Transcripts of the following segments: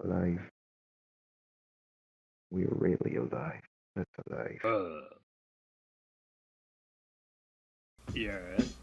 alive. We're really alive. That's alive. Yes.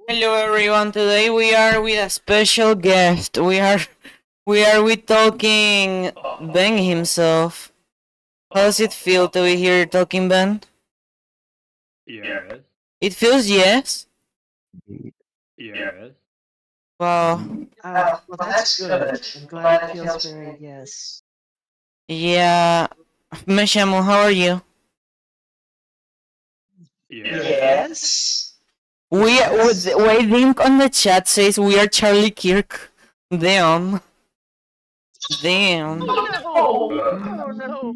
Hello everyone. Today we are with a special guest. We are with talking Ben himself. How does it feel to be here talking Ben? Yes. It feels yes. Yes. Wow. Well, that's good. I'm glad it feels very yes. Yeah. Meshamu, how are you? Yes. Waiting on the chat says we are Charlie Kirk. Damn. Damn. Oh no!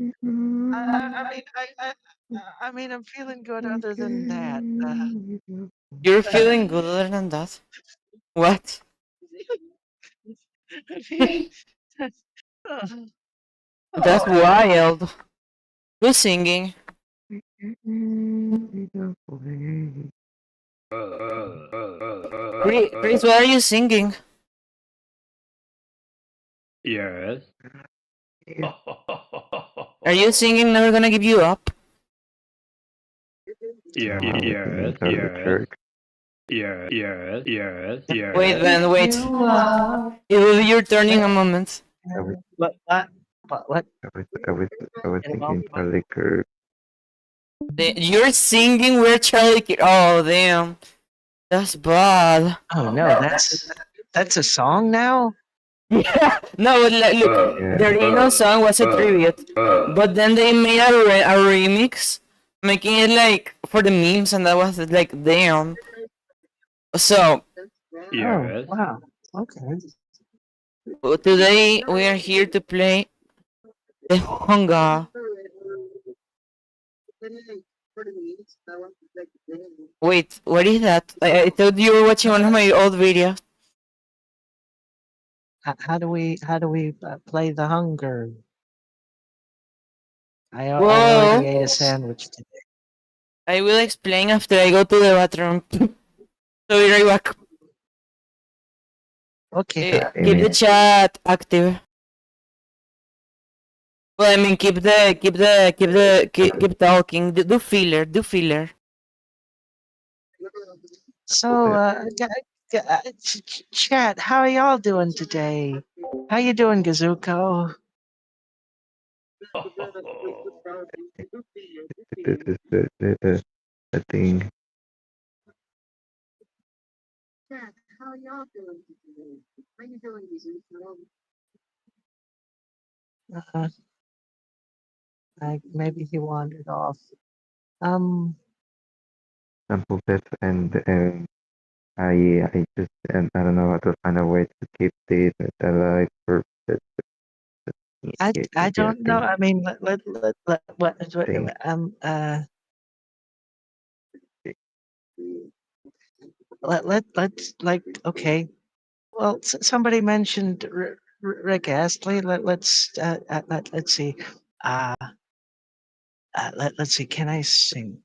I mean, I'm feeling good. Other than that, You're feeling good other than that? What? I mean, That's wild. Who's singing? Chris, what are you singing? Yes. Are you singing Never Gonna Give You Up? Yes. Yes. Yes. Yes. Yes. Yes. Yes. Wait, Ben, wait. It will be your turn in a moment. what? I was thinking Charlie Kirk. You're singing We're Charlie Kirk. Oh, damn. That's bad. Oh no, that's a song now. Yeah. No, but look, Yeah. the original song was a tribute. But then they made a remix, making it like for the memes, and that was like, damn. So, Yes. Oh wow. Okay. today we are here to play the Honga. Wait, what is that? I thought you were watching one of my old videos. How do we play the hunger? I Whoa. already ate a sandwich today. I will explain after I go to the bathroom. So be right back. Okay. Keep the chat active. Well, I mean, keep talking. Do filler. So, chat, how are y'all doing today? How you doing, Gazuko? This is the thing. Maybe he wandered off. Um, Sample set and I just I don't know how to find a way to keep this alive for the I don't know. I mean, thing. let's like okay. Well, somebody mentioned Rick Astley. Let's see. Let's see. Can I sing?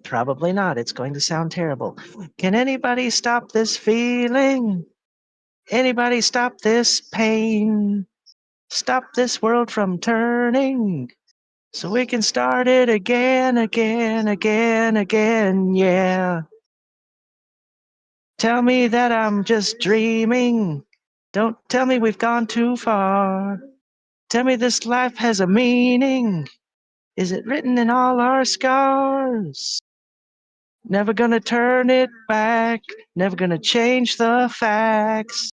Probably not. It's going to sound terrible. Can anybody stop this feeling? Anybody stop this pain? Stop this world from turning so we can start it again, yeah. Tell me that I'm just dreaming. Don't tell me we've gone too far. Tell me this life has a meaning. Is it written in all our scars? Never gonna turn it back. Never gonna change the facts.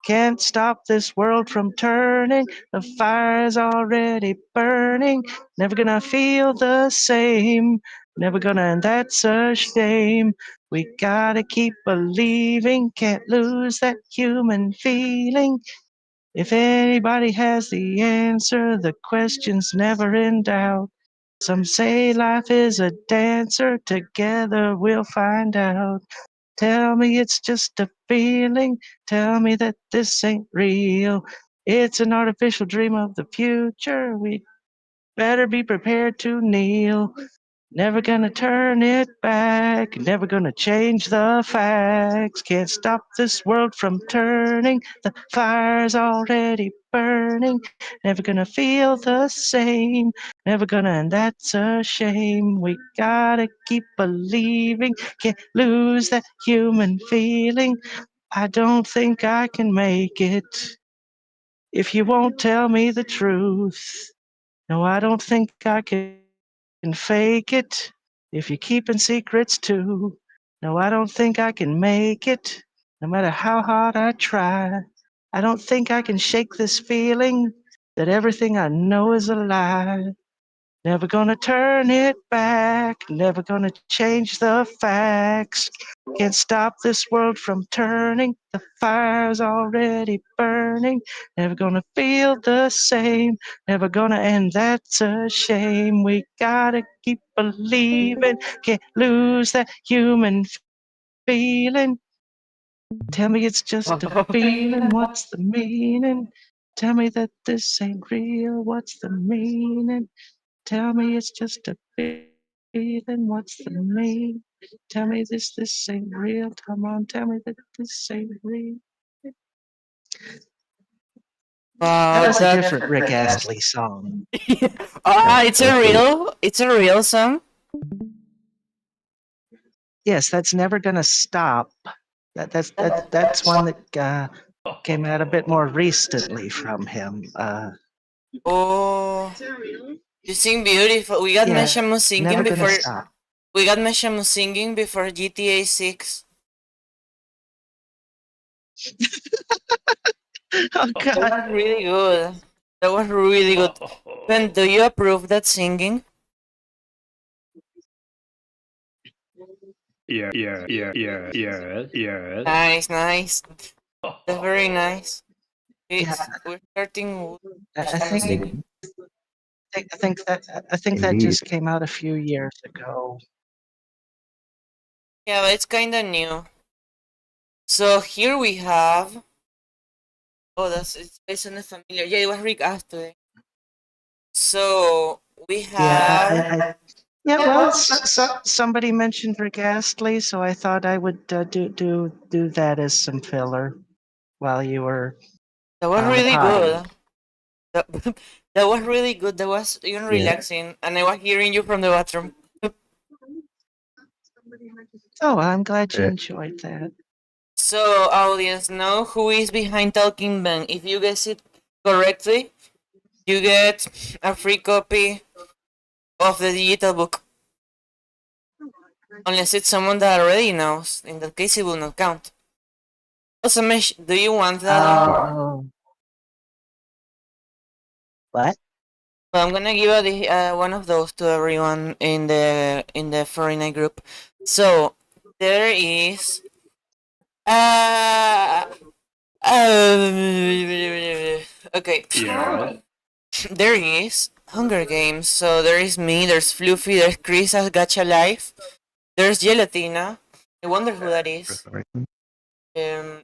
Can't stop this world from turning. The fire's already burning. Never gonna feel the same. Never gonna, and that's a shame. We gotta keep believing. Can't lose that human feeling. If anybody has the answer, the question's never in doubt. Some say life is a dancer. Together we'll find out. Tell me it's just a feeling. Tell me that this ain't real. It's an artificial dream of the future. We better be prepared to kneel. Never gonna turn it back. Never gonna change the facts. Can't stop this world from turning. The fire's already burning. Never gonna feel the same. Never gonna, and that's a shame. We gotta keep believing. Can't lose that human feeling. I don't think I can make it if you won't tell me the truth. No, I don't think I can fake it if you're keeping secrets too. No, I don't think I can make it no matter how hard I try. I don't think I can shake this feeling that everything I know is a lie. Never gonna turn it back, never gonna change the facts. Can't stop this world from turning, the fire's already burning. Never gonna feel the same, never gonna, and that's a shame. We gotta keep believing, can't lose that human feeling. Tell me it's just a feeling, what's the meaning? Tell me that this ain't real, what's the meaning? Tell me it's just a feeling, what's the meaning? Tell me this ain't real, come on, tell me that this ain't real. That Wow, was a different Rick Astley song. it's a real song. Yes, that's Never Gonna Stop. That's one that came out a bit more recently from him. Oh, you sing beautiful. We got Yeah, Meshamu singing Never Gonna before. Stop. We got Meshamu singing before GTA 6. Oh That God. was really good. That was really good. Ben, do you approve that singing? Yeah. Nice, nice. That's very nice. Yeah, We're starting with I Meshamu think singing. I think that Indeed. just came out a few years ago. Yeah, but it's kind of new. So here we have. Oh, it's based on the familiar. Yeah, it was Rick Astley. So we have. Yeah, yeah. Well, somebody mentioned Rick Astley, so I thought I would do that as some filler while you were That was on the really potty. good. That, that was really good. That was even Yeah. relaxing, and I was hearing you from the bathroom. Oh, I'm glad you Uh, enjoyed that. So, audience, know who is behind Talking Ben. If you guess it correctly, you get a free copy of the digital book. Unless it's someone that already knows. In that case, it will not count. Also, Mesh, do you want that one? Oh, what? Well, I'm gonna give one of those to everyone in the FURRY group. So there is uh, okay. Yeah. There is Hunger Games. So there is me. There's Fluffy. There's Chris as Gacha Life. There's Gelatina. I wonder who that is. Um,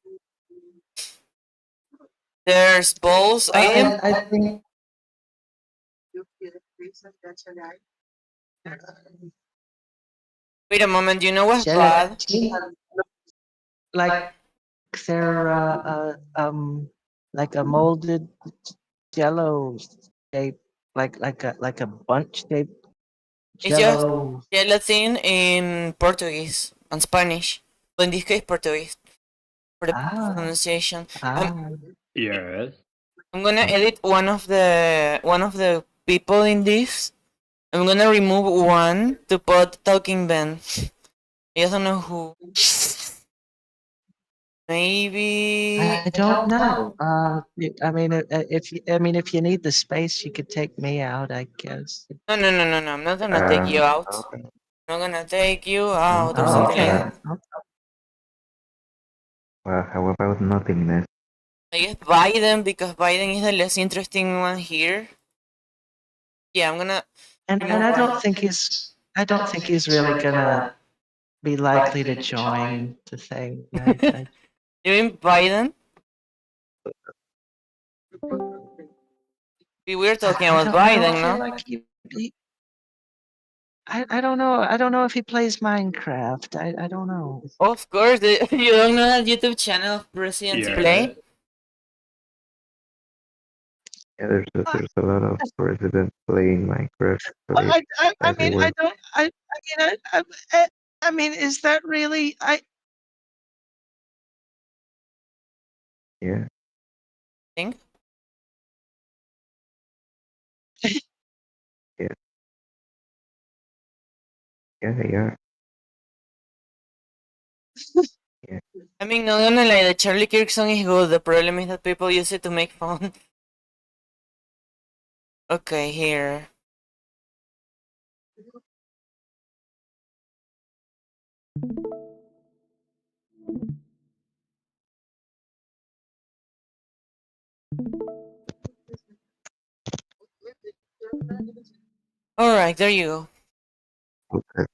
there's Balls. I didn't. I think Wait a moment. You know what's bad? gelatin, like they're like a molded Jello shape, like a bunch shaped It's just Jello. gelatin in Portuguese and Spanish, but in this case Portuguese for the Ah, pronunciation. I'm ah. Yes. I'm gonna edit one of the people in this. I'm gonna remove one to put Talking Ben. I don't know who. Maybe. I don't know. I mean, if you need the space, you could take me out, I guess. No. I'm not gonna take you out. I'm not gonna take you out or Oh, something okay. like that. Well, how about nothingness? I guess Biden, because Biden is the less interesting one here. Yeah, I'm gonna. And I don't think he's really gonna be likely to join the thing. You mean Biden? We were talking about Biden, no? Like I don't know. I don't know if he plays Minecraft. I don't know. Of course, you don't know that YouTube channel of President Play? Yeah, there's a lot of presidents playing Minecraft. I mean, I don't. I mean, is that really? Yeah. Think? Yeah. Yeah. Yeah. I mean, not gonna lie, the Charlie Kirk song is good. The problem is that people use it to make fun. Okay, here. Alright, there you go. Okay.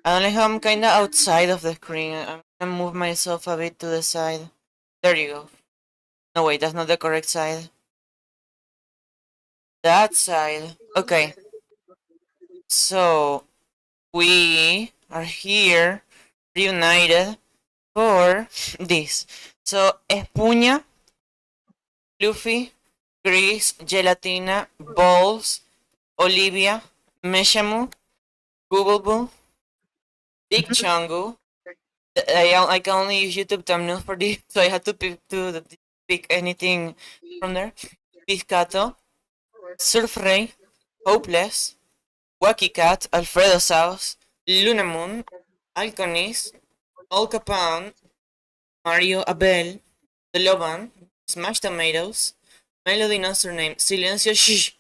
I don't like how I'm kinda outside of the screen. I'm gonna move myself a bit to the side. There you go. No, wait, that's not the correct side. That side. Okay. So, we are here, reunited, for this. So, Espuña, Luffy, Chris, Gelatina, Balls, Olivia, Meshamu, Googleboo, Big Chungu. I can only use YouTube thumbnails for this, so I had to pick anything from there. Piscato, Surf Ray, Hopeless, Wacky Cat, Alfredo Saus, Luna Moon, Alconis, Al Capone, Mario Abel, The Loban, Smash Tomatoes, Melody No Surname, Silencio Shh,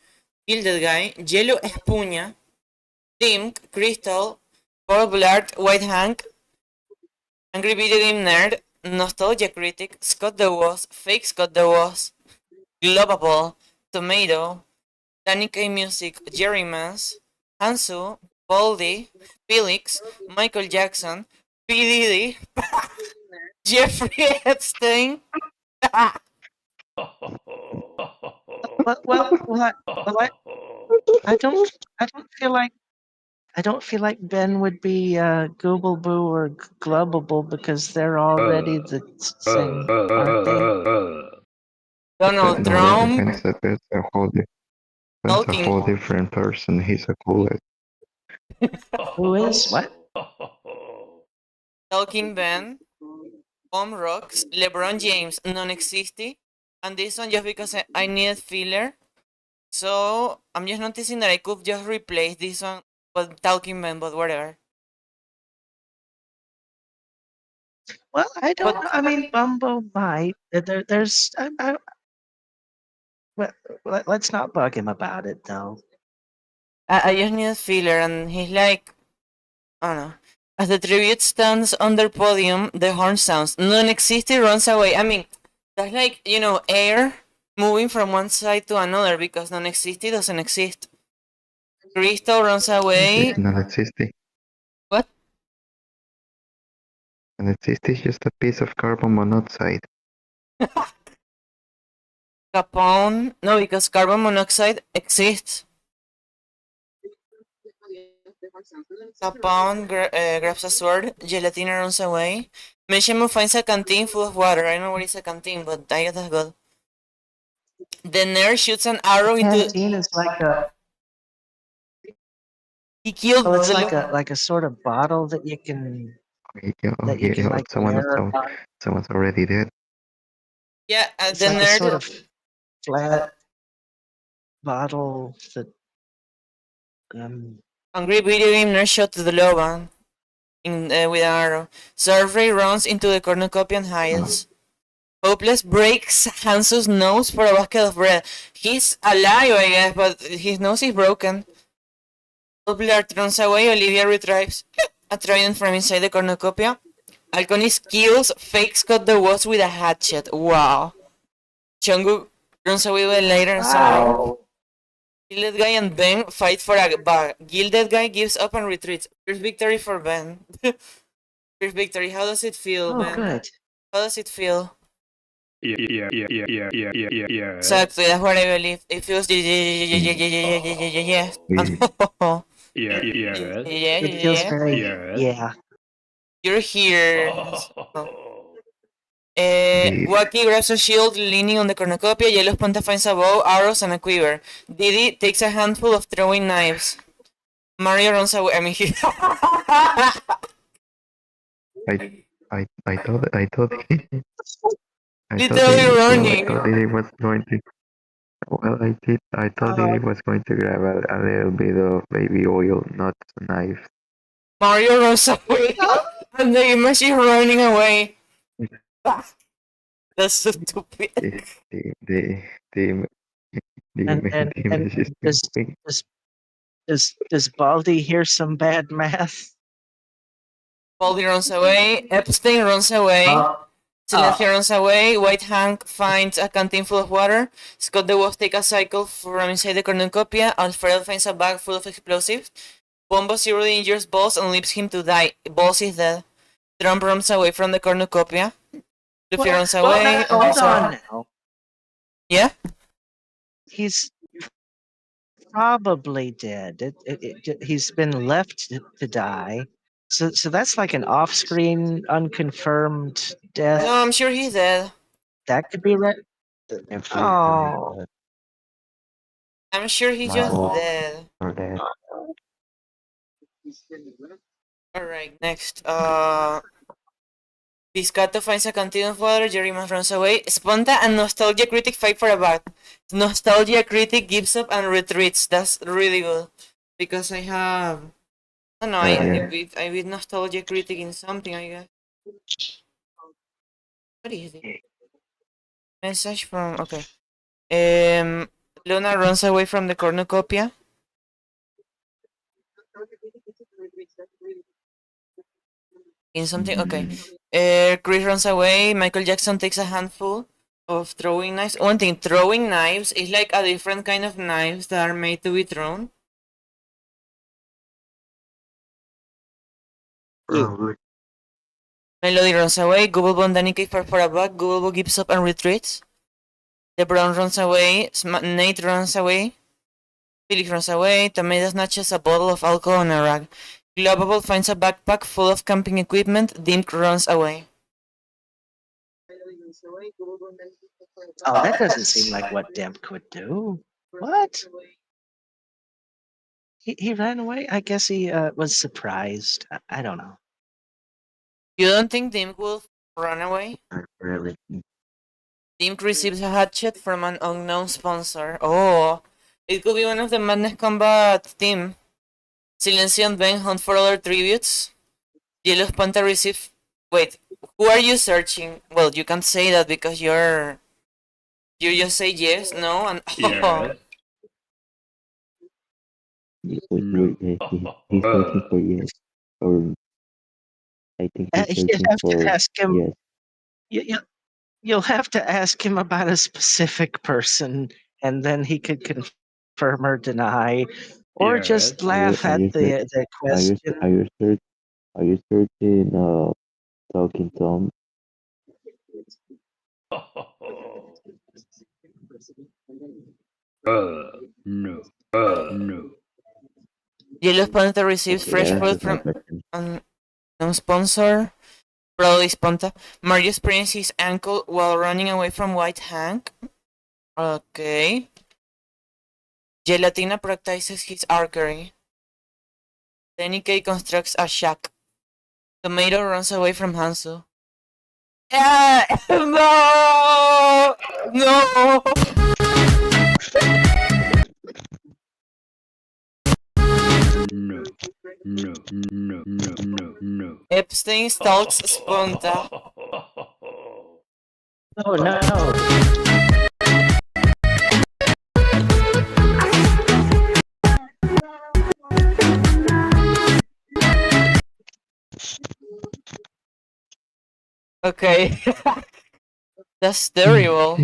Gilded Guy, Yellow Espuña, Dimk, Crystal, Paul Blart, White Hank, Angry Video Game Nerd, Nostalgia Critic, Scott the Was, Fake Scott the Was, Globable, Tomato, Danny K Music, Jerry Mans, Hansu, Baldy, Felix, Michael Jackson, P. Diddy, Jeffrey Epstein. I don't feel like Ben would be Googleboo or Glubable because they're already the same, aren't they? Donald No, Trump, Ben's a whole different person. He's a coolest. Who is what? Talking Ben, Home Rocks, LeBron James, non-existy, and this one just because I needed filler. So I'm just noticing that I could just replace this one with Talking Ben, but whatever. Well, I don't know. I mean, Bumbo might. There's. Well, let's not bug him about it, though. I just need a filler, and he's like, I don't know. As the tribute stands on their podium, the horn sounds. Non-existy runs away. I mean, that's like, air moving from one side to another because non-existy doesn't exist. Crystal runs away. It's not existing. What? And it's just a piece of carbon monoxide. Capone. No, because carbon monoxide exists. Capone grabs a sword. Gelatina runs away. Meshamu finds a canteen full of water. I don't know what is a canteen, but I guess that's good. The nerd shoots an arrow into. Canteen is like a. He killed. Oh, it's like a sort of bottle that you can. That you can like someone's already dead. Yeah, it's the like nerd. A sort of flat bottle that. Angry Video Game Nerd shot to the Loban. with an arrow. Survey runs into the cornucopia and hides. Hopeless breaks Hansu's nose for a bucket of bread. He's alive, I guess, but his nose is broken. Blurt runs away. Olivia retrieves a trident from inside the cornucopia. Alconist kills Fake Scott the Wasp with a hatchet. Wow. Chungu runs away with a lighter and some Gilded Guy and Ben fight for a bag. Gilded Guy gives up and retreats. First victory for Ben. First victory. How does it feel, Ben? Good. How does it feel? Yeah. Exactly, that's what I believe. It feels yes. It feels very. Yeah. You're here. Wacky grabs a shield leaning on the cornucopia. Yellow's Ponta finds a bow, arrows, and a quiver. Didi takes a handful of throwing knives. Mario runs away. I mean, I thought literally running. I thought he was going to. Well, I thought he was going to grab a little bit of baby oil, not knife. Mario runs away, and the image is running away. That's so stupid. The image is moving. Does Baldy hear some bad math? Baldy runs away. Epstein runs away. Silencio runs away. White Hank finds a canteen full of water. Scott the Wolf takes a cycle from inside the cornucopia. Alfredo finds a bag full of explosives. Bombo severely injures Balls and leaves him to die. Balls is dead. Trump runs away from the cornucopia. Luffy runs away. Hold on now. Yeah? He's probably dead. He's been left to die. So that's like an off-screen, unconfirmed death. No, I'm sure he's dead. That could be right. Oh. I'm sure he's just dead. Alright, next. Piscato finds a canteen of water. Jerryman runs away. Sponta and Nostalgia Critic fight for a bag. Nostalgia Critic gives up and retreats. That's really good. Because I have... I don't know, I beat Nostalgia Critic in something, I guess. What is it? Message from... Okay. Luna runs away from the cornucopia. In something? Okay. Chris runs away. Michael Jackson takes a handful of throwing knives. One thing, throwing knives is like a different kind of knives that are made to be thrown. Melody runs away. Google and Danny kick for a bag. Google gives up and retreats. LeBron runs away. Nate runs away. Felix runs away. Tomato snatches a bottle of alcohol and a rag. Globable finds a backpack full of camping equipment. Dimp runs away. Oh, that doesn't seem like what Dimp would do. What? He ran away? I guess he was surprised. I don't know. You don't think Dimp will run away? Really? Dimp receives a hatchet from an unknown sponsor. Oh, it could be one of the Madness Combat team. Silencio and Ben hunt for other tributes. Yellow Panther receive... Wait, who are you searching? Well, you can't say that because you're... You just say yes, no, and... Yeah. He's looking for yes. Or... I think he's You'd searching have for to ask him. yes. You'll have to ask him about a specific person, and then he could confirm or deny, or just laugh at the question. Are you searching Talking Tom? No. Yellow Panther receives fresh food from no sponsor. Probably Sponta. Mario sprains his ankle while running away from White Hank. Okay. Gelatina practices his archery. Danny K constructs a shack. Tomato runs away from Hansu. No! No! no. Epstein stalks Smurfta. Oh no. Okay. That's terrible.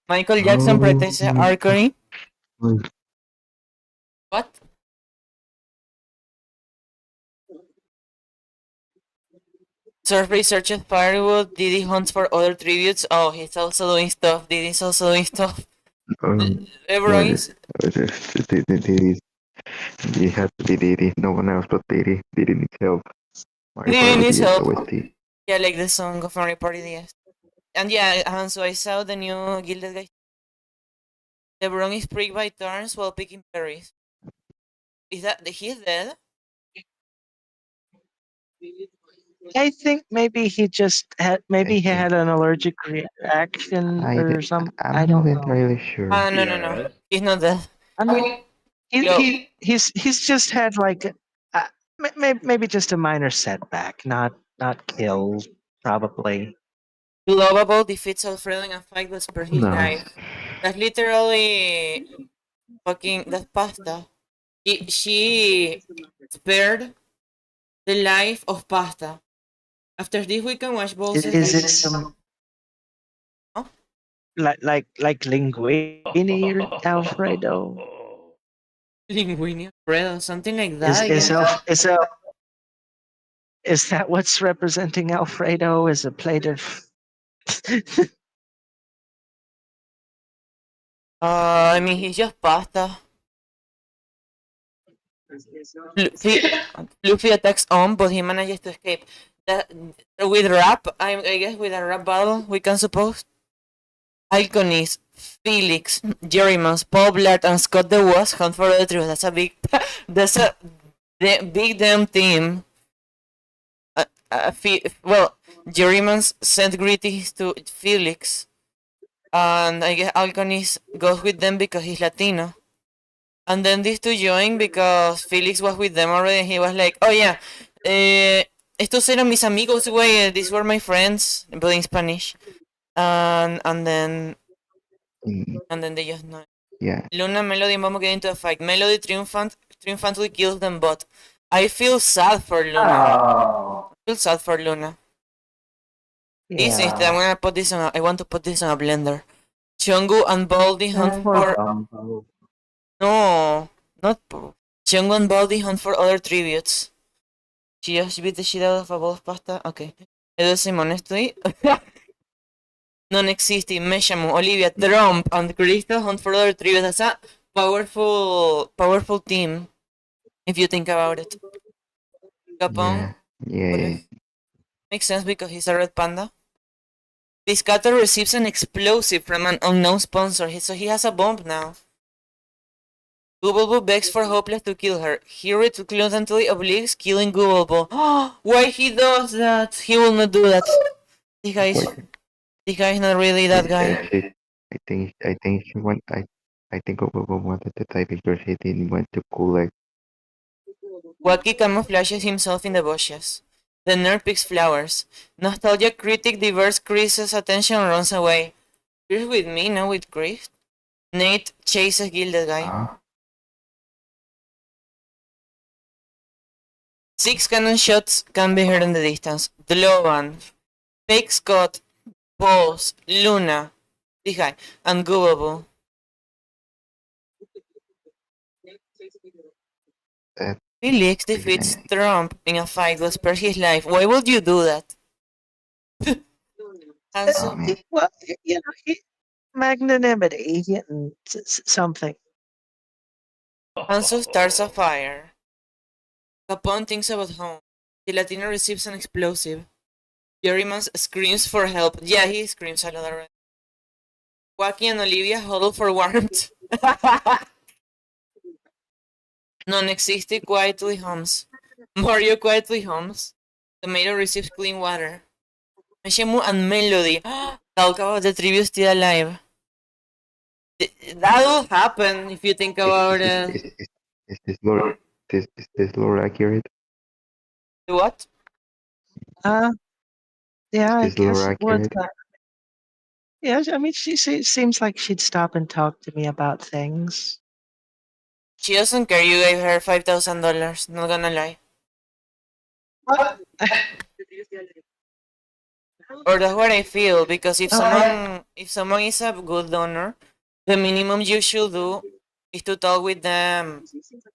Michael Jackson protects Arcony. What? Survey searches firewood. Diddy hunts for other tributes. Oh, he's also doing stuff. Diddy's also doing stuff. Everyone is. Diddy, he has to be Diddy. No one else but Diddy. Diddy needs help. Diddy needs help. OST. Yeah, like the song of Mario Party DS. And yeah, and so I saw the new Gilded Guy. LeBron is pricked by thorns while picking berries. Is that he's dead? I think maybe he just had he had an allergic reaction or something. I don't know. Entirely sure. No. He's not dead. I mean, he's just had like maybe just a minor setback, not killed, probably. Lovable defeats Alfredo in a fight that spared his No. life. That's literally fucking that's pasta. She spared the life of pasta. After this, we can watch both. Is it some Huh? like linguine or Alfredo? Linguine Alfredo, something like that. Is that what's representing Alfredo? Is a plate of I mean, he's just pasta. Luffy attacks but he manages to escape. With rap, I guess with a rap battle, we can suppose. Alconis, Felix, Jerrymans, Paul Blart, and Scott the Wasp hunt for the truth. That's a big damn team. Well, Jerrymans sent greetings to Felix, and I guess Alconis goes with them because he's Latino. And then these two join because Felix was with them already, and he was like, oh yeah, estos eran mis amigos, güey, these were my friends, but in Spanish. And then they just know. Yeah. Luna, Melody, and Momo get into a fight. Melody triumphantly kills them, but I feel sad for Luna. I feel sad for Luna. This is I'm gonna put this on. I want to put this on a blender. Chungu and Baldi hunt for. No, not Chungu and Baldi hunt for other tributes. She just beat the shit out of a bowl of pasta. Okay. Edu Simon, estoy. Non-existing, Meshamu, Olivia, Trump, and Crystal hunt for other tributes. That's a powerful team, if you think about it. Capone. Yeah. Makes sense because he's a red panda. Piscator receives an explosive from an unknown sponsor, so he has a bomb now. Gooblebu begs for Hopeless to kill her. He reluctantly obliges, killing Gooblebu. Why he does that? He will not do that. This guy is not really that guy. I think she went. I think Obobo wanted to type because he didn't want to collect. Wacky camouflages himself in the bushes. The nerd picks flowers. Nostalgia critic diverts Chris's attention and runs away. Chris with me, not with Chris. Nate chases Gilded Guy. 6 cannon shots can be heard in the distance. Dlovan, Fake Scott, Pulse, Luna, this guy, and Gooblebu. Felix defeats Trump in a fight that spares his life. Why would you do that? Well, you know, magnanimity, something. Hanzo starts a fire. Capone thinks about home. The Latino receives an explosive. Jerrymans screams for help. Yeah, he screams a lot already. Wacky and Olivia huddle for warmth. Non-existing quietly hums. Mario quietly hums. Tomato receives clean water. Meshemu and Melody talk about the tribute still alive. That will happen if you think about it. Is this lore accurate? What? Yeah, I She's a guess it would. rocket. Yeah, I mean, seems like she'd stop and talk to me about things. She doesn't care you gave her $5,000, not gonna lie. What? Or that's what I feel, because if Oh, someone is a good donor, the minimum you should do is to talk with them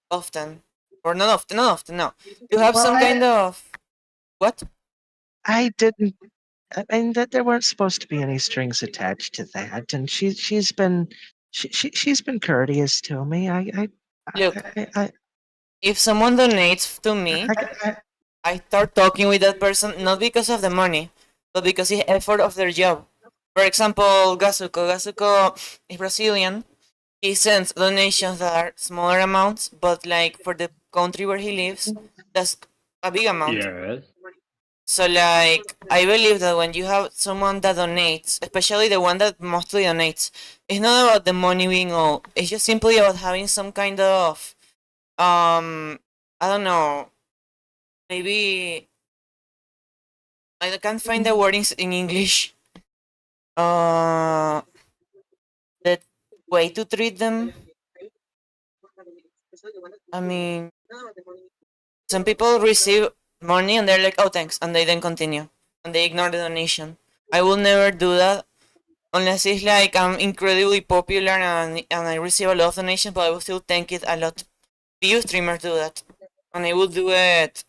often. Or not often, no. To have well, some kind of what? I didn't. I mean, that there weren't supposed to be any strings attached to that, and she's been she's been courteous to me. Look, I, if someone donates to me, I, I start talking with that person not because of the money, but because it's effort of their job. For example, Gazuko. Gazuko is Brazilian. He sends donations that are smaller amounts, but like for the country where he lives, that's a big amount. Yes. So like I believe that when you have someone that donates, especially the one that mostly donates, it's not about the money being all. It's just simply about having some kind of I don't know, maybe I can't find the wordings in English. The way to treat them. I mean, some people receive money and they're like, "Oh, thanks," and they then continue and they ignore the donation. I will never do that unless it's like I'm incredibly popular and I receive a lot of donations, but I will still thank it a lot. Few streamers do that, and I will do it.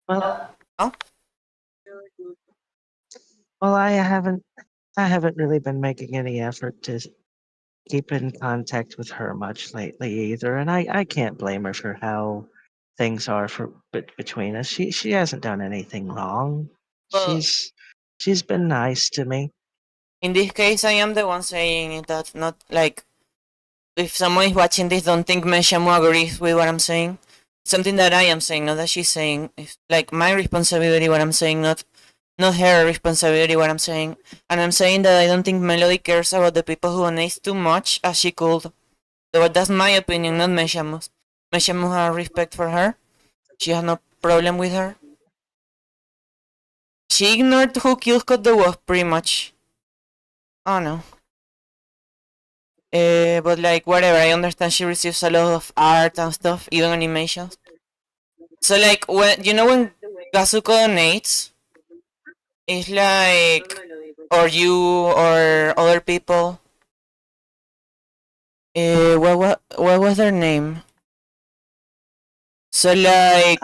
well, Huh? well, I haven't really been making any effort to keep in contact with her much lately either, and I can't blame her for how things are between us. She hasn't done anything wrong. Well, She's been nice to me. in this case, I am the one saying it. That not like if someone is watching this, don't think Meshamu agrees with what I'm saying. Something that I am saying, not that she's saying. It's like my responsibility what I'm saying, not her responsibility what I'm saying. And I'm saying that I don't think Melody cares about the people who donate too much as she could. But that's my opinion, not Meshamu's. Meshamu has respect for her. She has no problem with her. She ignored who killed Scott the Wolf pretty much. Oh no. But like whatever, I understand she receives a lot of art and stuff, even animations. So like when Gazuko donates, it's like or you or other people. What was their name? So like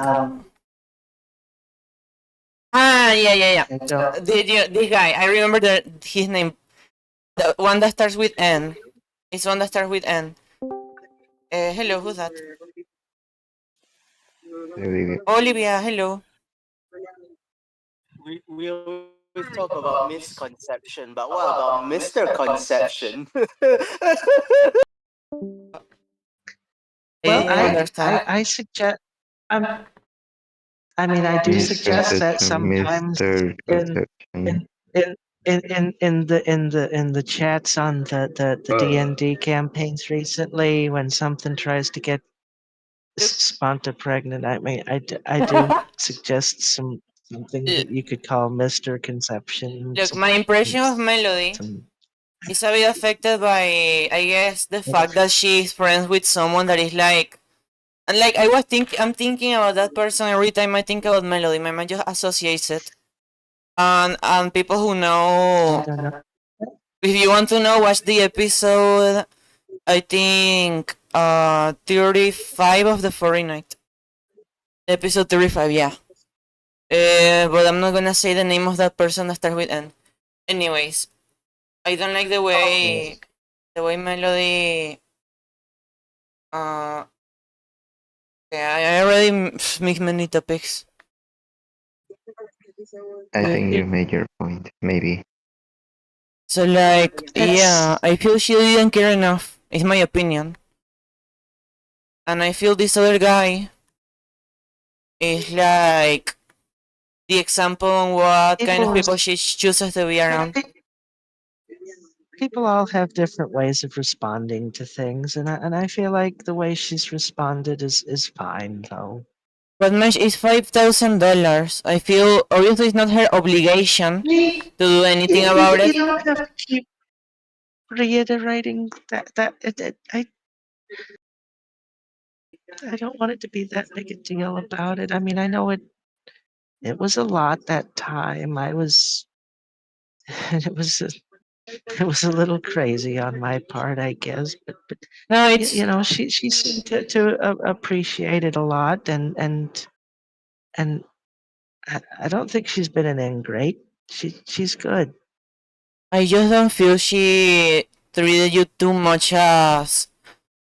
yeah. This guy, I remember his name. The one that starts with N. It's one that starts with N. Hello, who's that? Olivia, hello. We always talk about misconception, but what about Mr. Conception? Well, understand. I suggest. I mean, I do suggest that sometimes Mr. in Conception. in in the chats on the D&D campaigns recently, when something tries to get Sponta pregnant, I mean, I do suggest something that you could call Mr. Conception. Look, my impression of Melody is a bit affected by, I guess, the fact that she's friends with someone that is like, and like I'm thinking about that person every time I think about Melody. My mind just associates it, and people who know, I don't know. if you want to know, watch the episode. I think 35 of the Furry Night. Episode 35, yeah. But I'm not gonna say the name of that person that starts with N. Anyways, I don't like the way Melody. Yeah, I already mixed many topics. I think you made your point, maybe. So like, yeah, I feel she didn't care enough. It's my opinion. And I feel this other guy is like the example on what kind of people she chooses to be around. People all have different ways of responding to things, and I feel like the way she's responded is fine, though. But Mesh is $5,000. I feel obviously it's not her obligation to do anything about You it. don't have to keep reiterating I don't want it to be that big a deal about it. I mean, I know it was a lot that time. It was it was a little crazy on my part, I guess. But No, it's you know, she seemed to appreciate it a lot, and I don't think she's been an ingrate. She's good. I just don't feel she treated you too much as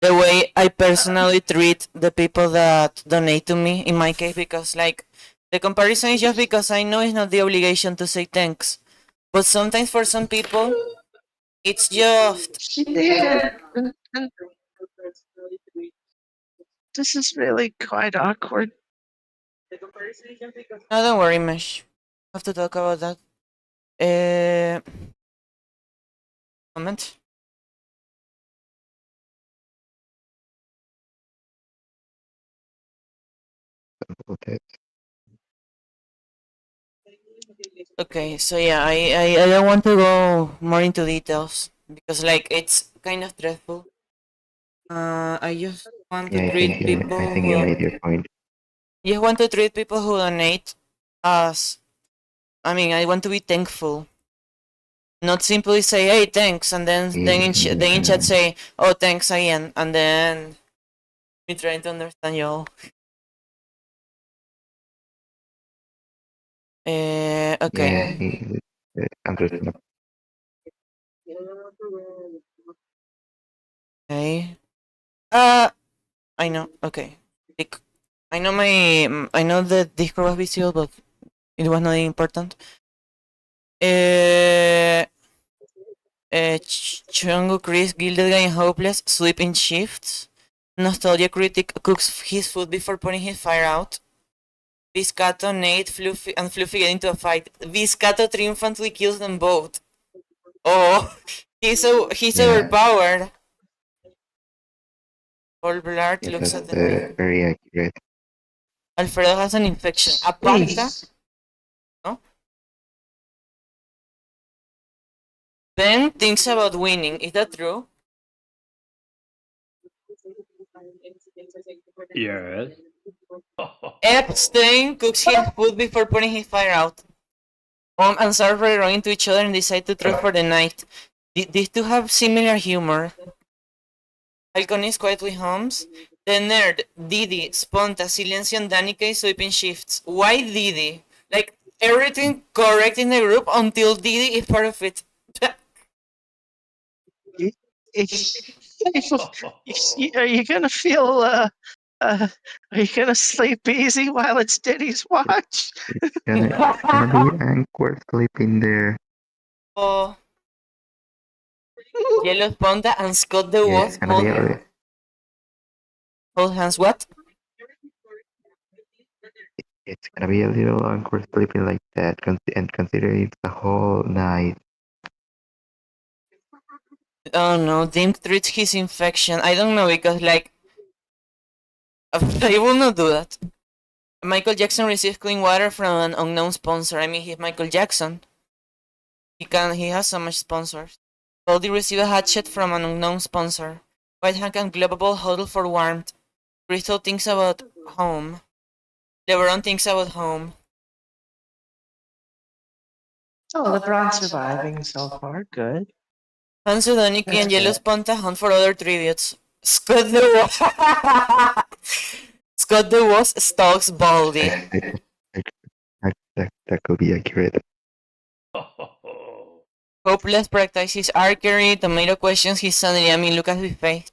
the way I personally treat the people that donate to me in my case, because like the comparison is just because I know it's not the obligation to say thanks. But sometimes for some people it's just She did. And this is really quite awkward. no, don't worry, Mesh. I have to talk about that. Moment. Okay. Okay, so yeah, I don't want to go more into details because like it's kind of stressful. I just want to Yeah, treat people I think you who made your point. just want to treat people who donate as, I mean, I want to be thankful, not simply say hey thanks and then in chat say oh thanks again and then me trying to understand y'all. Okay. Yeah, understandable. Okay. I know. Okay. I know I know the Discord was visible, but it was not important. Chungo Chris, Gilded Guy and Hopeless, Sweeping Shifts. Nostalgia Critic cooks his food before putting his fire out. Viscato, Nate, Fluffy, and Fluffy get into a fight. Viscato triumphantly kills them both. Oh, he's Yeah, overpowered. Paul Blart yeah, looks that's at the thing. very accurate. Alfredo has an infection. Aparta. Jeez. No? Ben thinks about winning. Is that true? Yes. Epstein cooks his food before putting his fire out. And Sarfrey run into each other and decide to trade for the night. These two have similar humor. Alconis quietly hums. The nerd, Didi, Sponta, Silencio, and Danica sweeping shifts. Why Didi? Like, everything correct in the group until Didi is part of it. Are you gonna feel are you gonna sleep easy while it's Diddy's watch? It's gonna be Anchor sleeping there. Oh, Yellow Sponta and Scott the Yeah, Wolf it's gonna be hold hands. What? it's gonna be a little Anchor sleeping like that, and considering it's the whole night. Oh no, Dim treats his infection. I don't know because like I will not do that. Michael Jackson receives clean water from an unknown sponsor. I mean, he's Michael Jackson. He has so much sponsors. Goldie receives a hatchet from an unknown sponsor. White Hank and Globable huddle for warmth. Crystal thinks about home. LeBron thinks about home. Oh, LeBron's surviving so far. Good. Hansu, Doniki, That's and Yellow good. Sponta hunt for other tributes. Scott the Scott the Was stalks Baldy. That could be accurate. Hopeless practices archery. Tomato questions his sanity. I mean, look at his face.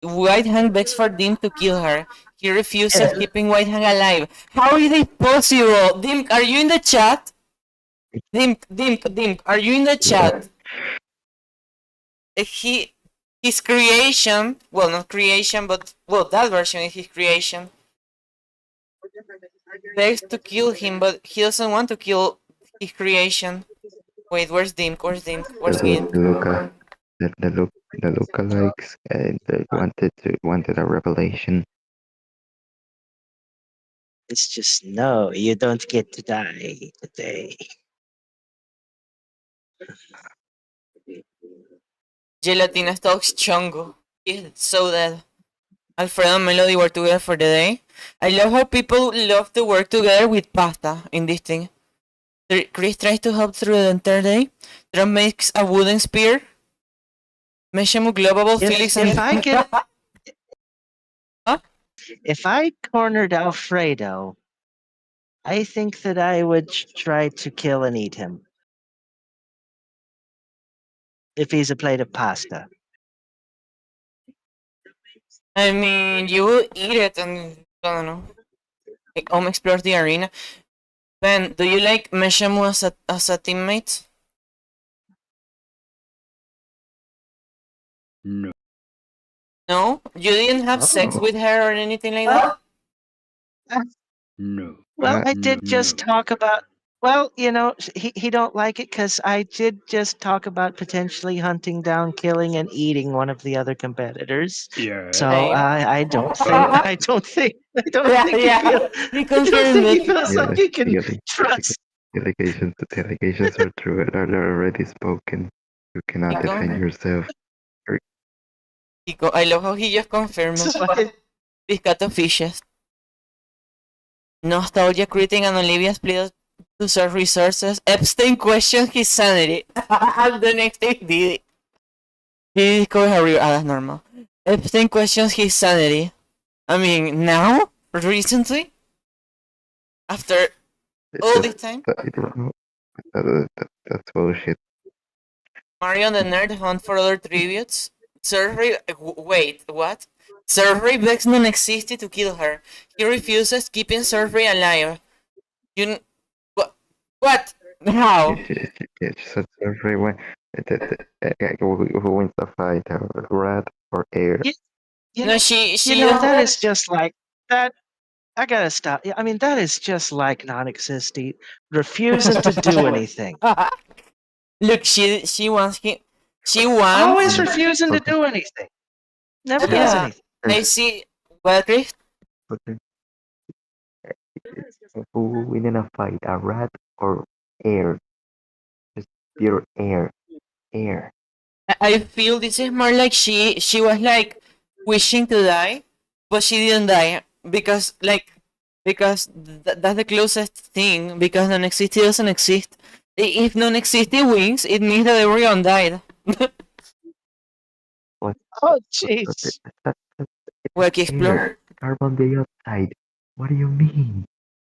White Hand begs for Dim to kill her. He refuses, keeping White Hand alive. How is it possible? Dim, are you in the chat? Dim, are you in the chat? His creation, well, not creation, but, well, that version is his creation, begs to kill him, but he doesn't want to kill his creation. Wait, where's Dim? Where's Dim? Where's Dim? The lookalikes wanted a revelation. It's just no, you don't get to die today. Gelatina stalks Chongo. He's so dead. Alfredo and Melody were together for the day. I love how people love to work together with pasta in this thing. Chris tries to help through the entire day. Trump makes a wooden spear. Meshemu Global Felix and If I get, Huh? if I cornered Alfredo, I think that I would try to kill and eat him. If he's a plate of pasta. I mean, you will eat it and I don't know. Like, explore the arena. Ben, do you like Meshemu as a teammate? No. No? You didn't have sex Oh. with her or anything like that? No. Well, I No. did just talk about. Well, you know, he don't like it because I did just talk about potentially hunting down, killing, and eating one of the other competitors. Yeah. So Hey. I don't think I don't think Yeah, he feels he I don't confirmed think he it. feels like he can The trust. allegations are true and are already spoken. You cannot Nico? defend yourself. I love how he just confirmed So it. Piscato fishes. Nostalgia creating and Olivia's plea to serve resources. Epstein questioned his sanity. And the next day he did it. He discovered her real. That's normal. Epstein questions his sanity. I mean, now? Recently? After all this time? That's bullshit. Mario and the nerd hunt for other tributes. Survey. Wait, what? Survey begs non-existent to kill her. He refuses, keeping Survey alive. You. What? How? She said everyone. Who wins the fight, rat or air? you No, know, she. that is just like that. I gotta stop. Yeah, I mean, that is just like non-existent, refusing to do anything. Look, she wants him. She wants. Always refusing to do anything. Never does Yeah, anything. I see. Well, Chris, Okay. Who win in a fight, a rat or air? Just pure air. Air. I feel this is more like she was like wishing to die, but she didn't die because that's the closest thing because non-existent doesn't exist. If non-existent wins, it means that everyone died. What? Oh, jeez. Work explore. Air. Carbon dioxide. What do you mean?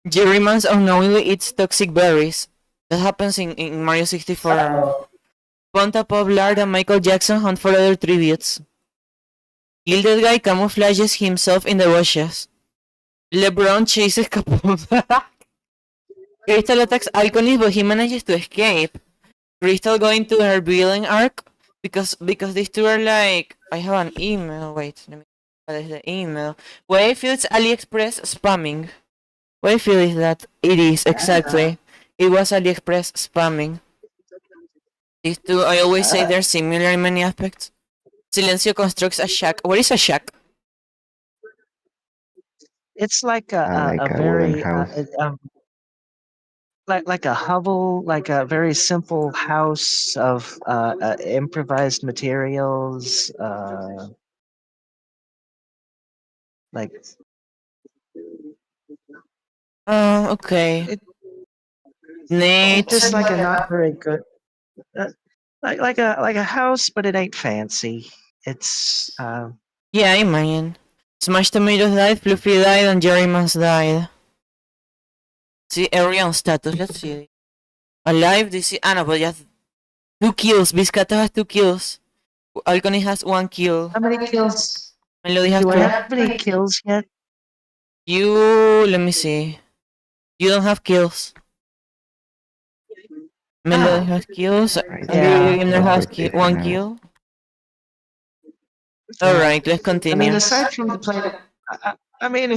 Jerryman's unknowingly eats toxic berries. That happens in Mario 64. Ponta Pop Lard and Michael Jackson hunt for other tributes. Gilded Guy camouflages himself in the bushes. LeBron chases Capone. Crystal attacks Alconist, but he manages to escape. Crystal going to her villain arc because these two are like. I have an email. Wait, let me. What is the email? What I feel it's AliExpress spamming. What I feel is that it is exactly. It was AliExpress spamming. These two, I always say they're similar in many aspects. Silencio constructs a shack. What is a shack? It's like Like a a wooden very house. like a hovel, like a very simple house of improvised materials. Like Okay. It- Nate. just like a not very good, uh, like a house, but it ain't fancy. It's Yeah, I imagine. Smash Tomatoes died, Fluffy died, and Jerryman's died. See, everyone's status, let's see. Alive, this is. Ah, no, but just 2 kills. Biscato has 2 kills. Alcony has 1 kill. how many kills? Melody has Do I 2. have any kills yet? You. Let me see. You don't have kills. Melody has kills. Right. Yeah. Gamer has Okay, 1 now. kill. Alright, let's I continue. mean, aside from the plate of, I mean,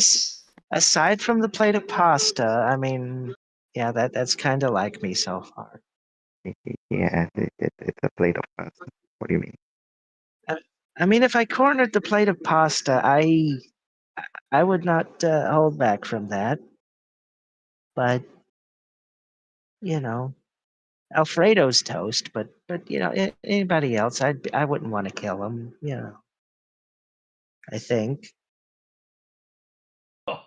aside from the plate of pasta, I mean, yeah, that's kind of like me so far. Yeah, it's a plate of pasta. What do you mean? I mean, if I cornered the plate of pasta, I would not hold back from that. but you know, Alfredo's toast. But you know, anybody else, I wouldn't want to kill him. You know, I think. I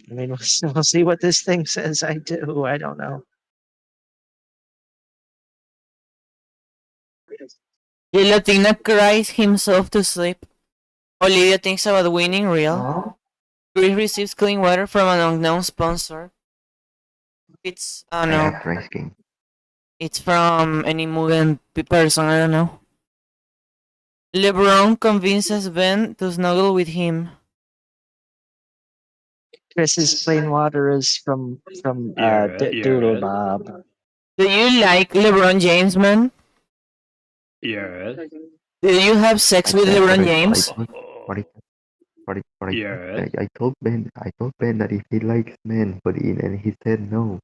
mean, we'll see what this thing says I do. I don't know. Gelatina cries himself to sleep. Olivia thinks about winning real. Chris receives clean water from an unknown sponsor. It's, I don't I know. have rice king. It's from any Mugen person, I don't know. LeBron convinces Ben to snuggle with him. Chris's plain water is from Doodle Bob. Do you like LeBron James, man? Yes. Do you have sex with LeBron James? Yes. I told Ben that if he likes men, but and he said no.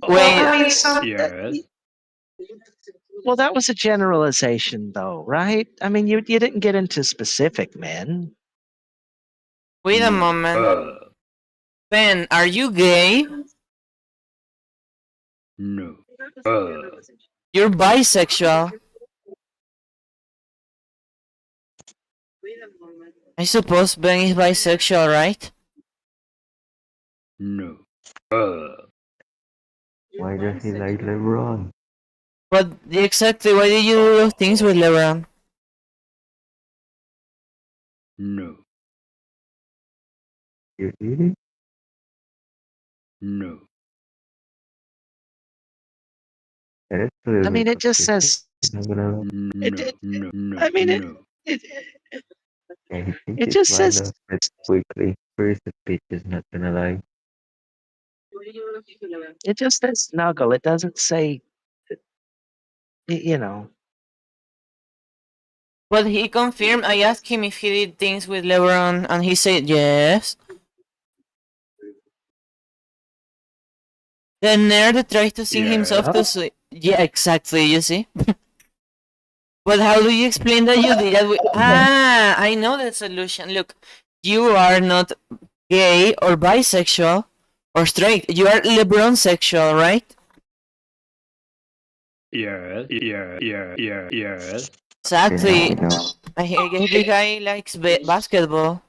Wait, I mean, some. Yes. Well, that was a generalization, though, right? I mean, you didn't get into specific men. wait a moment. Ben, are you gay? No. You're bisexual. I suppose Ben is bisexual, right? No. Why does he like LeBron? But exactly, why did you do those things with LeBron? No. You did it? No. And it's a little I mean, bit it just says. I'm gonna lie. No. I mean, it Yeah, he thinks it it's just right says. off it quickly. First the pitch is not gonna lie. It just says snuggle. It doesn't say. You know. But he confirmed, I asked him if he did things with LeBron, and he said yes. The nerd tries to sing himself to sleep. Yeah, exactly, you see? But how do you explain that you did that with... Ah, I know the solution. Look, you are not gay or bisexual or straight. You are LeBron sexual, right? Yes. Exactly. Yeah, we know. I guess the guy likes basketball.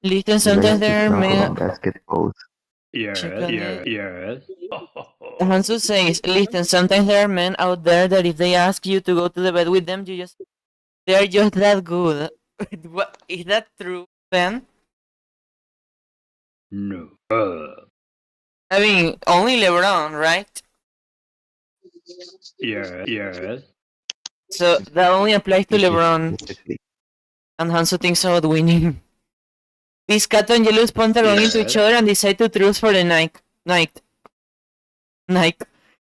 Listen, He sometimes likes to there are snuggle men... on basketballs. Check on it. Yes. Hansu says, listen, sometimes there are men out there that if they ask you to go to the bed with them, they're just that good. What, is that true, Ben? No. I mean, only LeBron, right? Yes. So that only applies to LeBron. Specifically. And Hansu thinks about winning. Piscato and Yellow spawn wrong into each other and decide to truce for the night.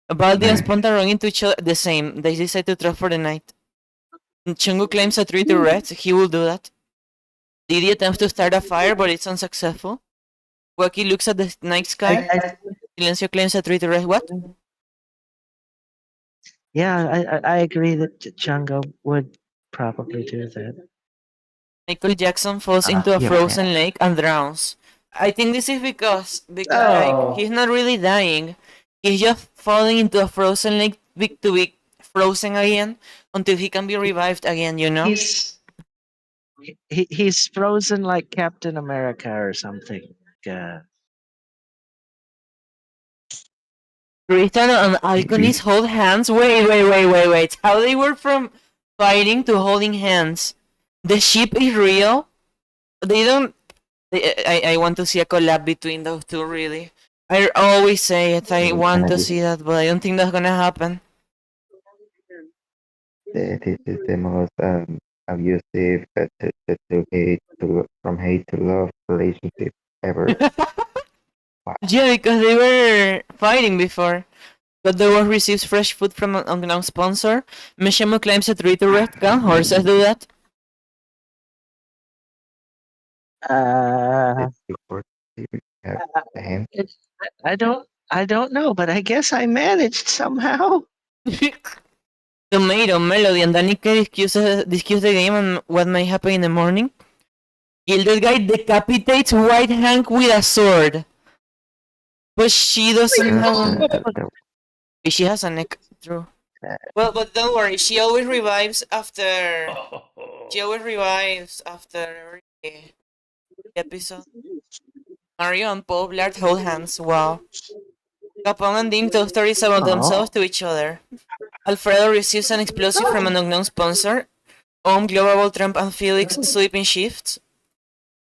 Baldi and Sponta run into each other the same. They decide to truce for the night. Chungu claims a tree to Reds. He will do that. Didi attempts to start a fire, but it's unsuccessful. Wacky looks at the night sky. Silencio claims a tree to Reds. What? Yeah, I agree that Chungo would probably do that. Michael Jackson falls into a frozen lake and drowns. I think this is because like he's not really dying. He's just falling into a frozen lake to be frozen again until he can be revived again, you know? He's frozen like Captain America or something. Tristan and Alconis hold hands. Wait. How they were from fighting to holding hands? The ship is real? They don't... I want to see a collab between those two, really. I always say it. I want to see that, but I don't think that's gonna happen. This is the most abusive from hate to love relationship ever. Yeah, because they were fighting before. But the war receives fresh food from an unknown sponsor. Mishimo claims a tree to red. Can horses do that? I don't know, but I guess I managed somehow. The Tomato, Melody, and Danica discuss the game and what might happen in the morning. Gilded Guy decapitates White Hank with a sword. But she doesn't have... She has a neck, true. Well, but don't worry, she always revives after... She always revives after every episode. Mario and Paul Blart hold hands, wow. Capone and Dean tell stories about themselves to each other. Alfredo receives an explosive from an unknown sponsor. Global Trump and Felix sleep in shifts.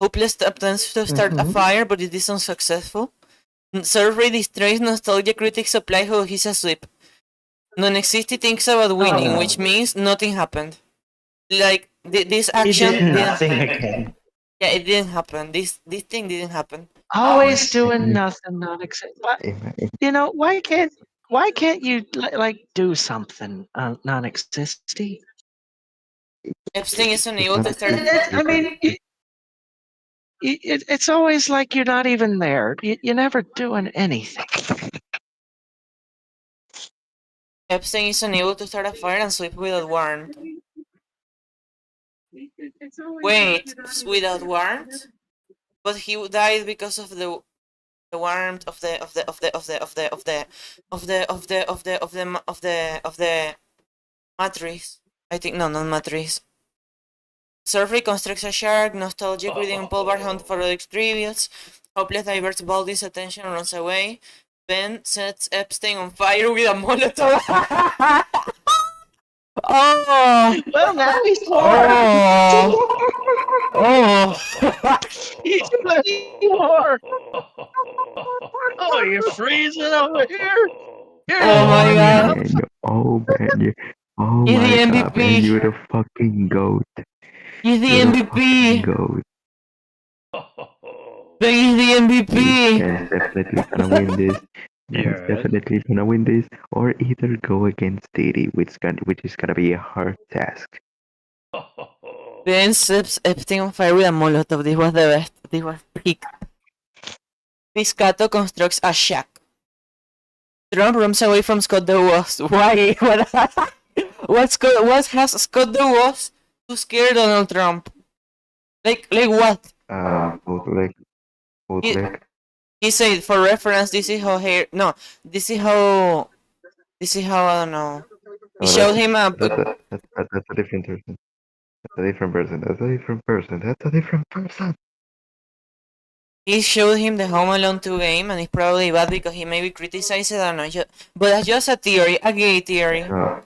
Hopeless attempts to start a fire, but it is unsuccessful. Survey destroys nostalgia critics apply how he's asleep. Non-existent thinks about winning, which means nothing happened. Like, this action did nothing again. Yeah, it didn't happen. This thing didn't happen. Always doing nothing, not excited. You know, why can't you like do something non-existing? Epstein is unable to start. I mean, it's always like you're not even there. You're never doing anything. Epstein is unable to start a fire and sleep without warmth. Wait, without warmth? But he died because of the warmth of the matrix. I think no, not matrix. Surf reconstructs a shark, nostalgic reading Paul Blart Hunt for Alex tributes. Hopeless diverts Baldy's attention and runs away. Ben sets Epstein on fire with a Molotov. Oh! Well, now he's he's bloody more. Oh, you're freezing over here. Oh my god. Man, oh man, oh He's my the god, MVP. man, you're the fucking goat. He's the You're the MVP. fucking goat. Ben is the MVP. He's definitely gonna win this. He's definitely gonna win this, or either go against Diddy, which is gonna be a hard task. Ben sets Epstein on fire with a Molotov. This was the best. This was peak. Piscato constructs a shack. Trump runs away from Scott the Woz. Why? What has Scott the Woz to scare Donald Trump? Like what? Bootleg. He said, for reference, this is how this is how I don't know. He showed him a. That's a different person. That's a different person. That's a different person. That's a different person. He showed him the Home Alone 2 game, and it's probably bad because he maybe criticized it. I don't know, but that's just a theory, a gay theory. No.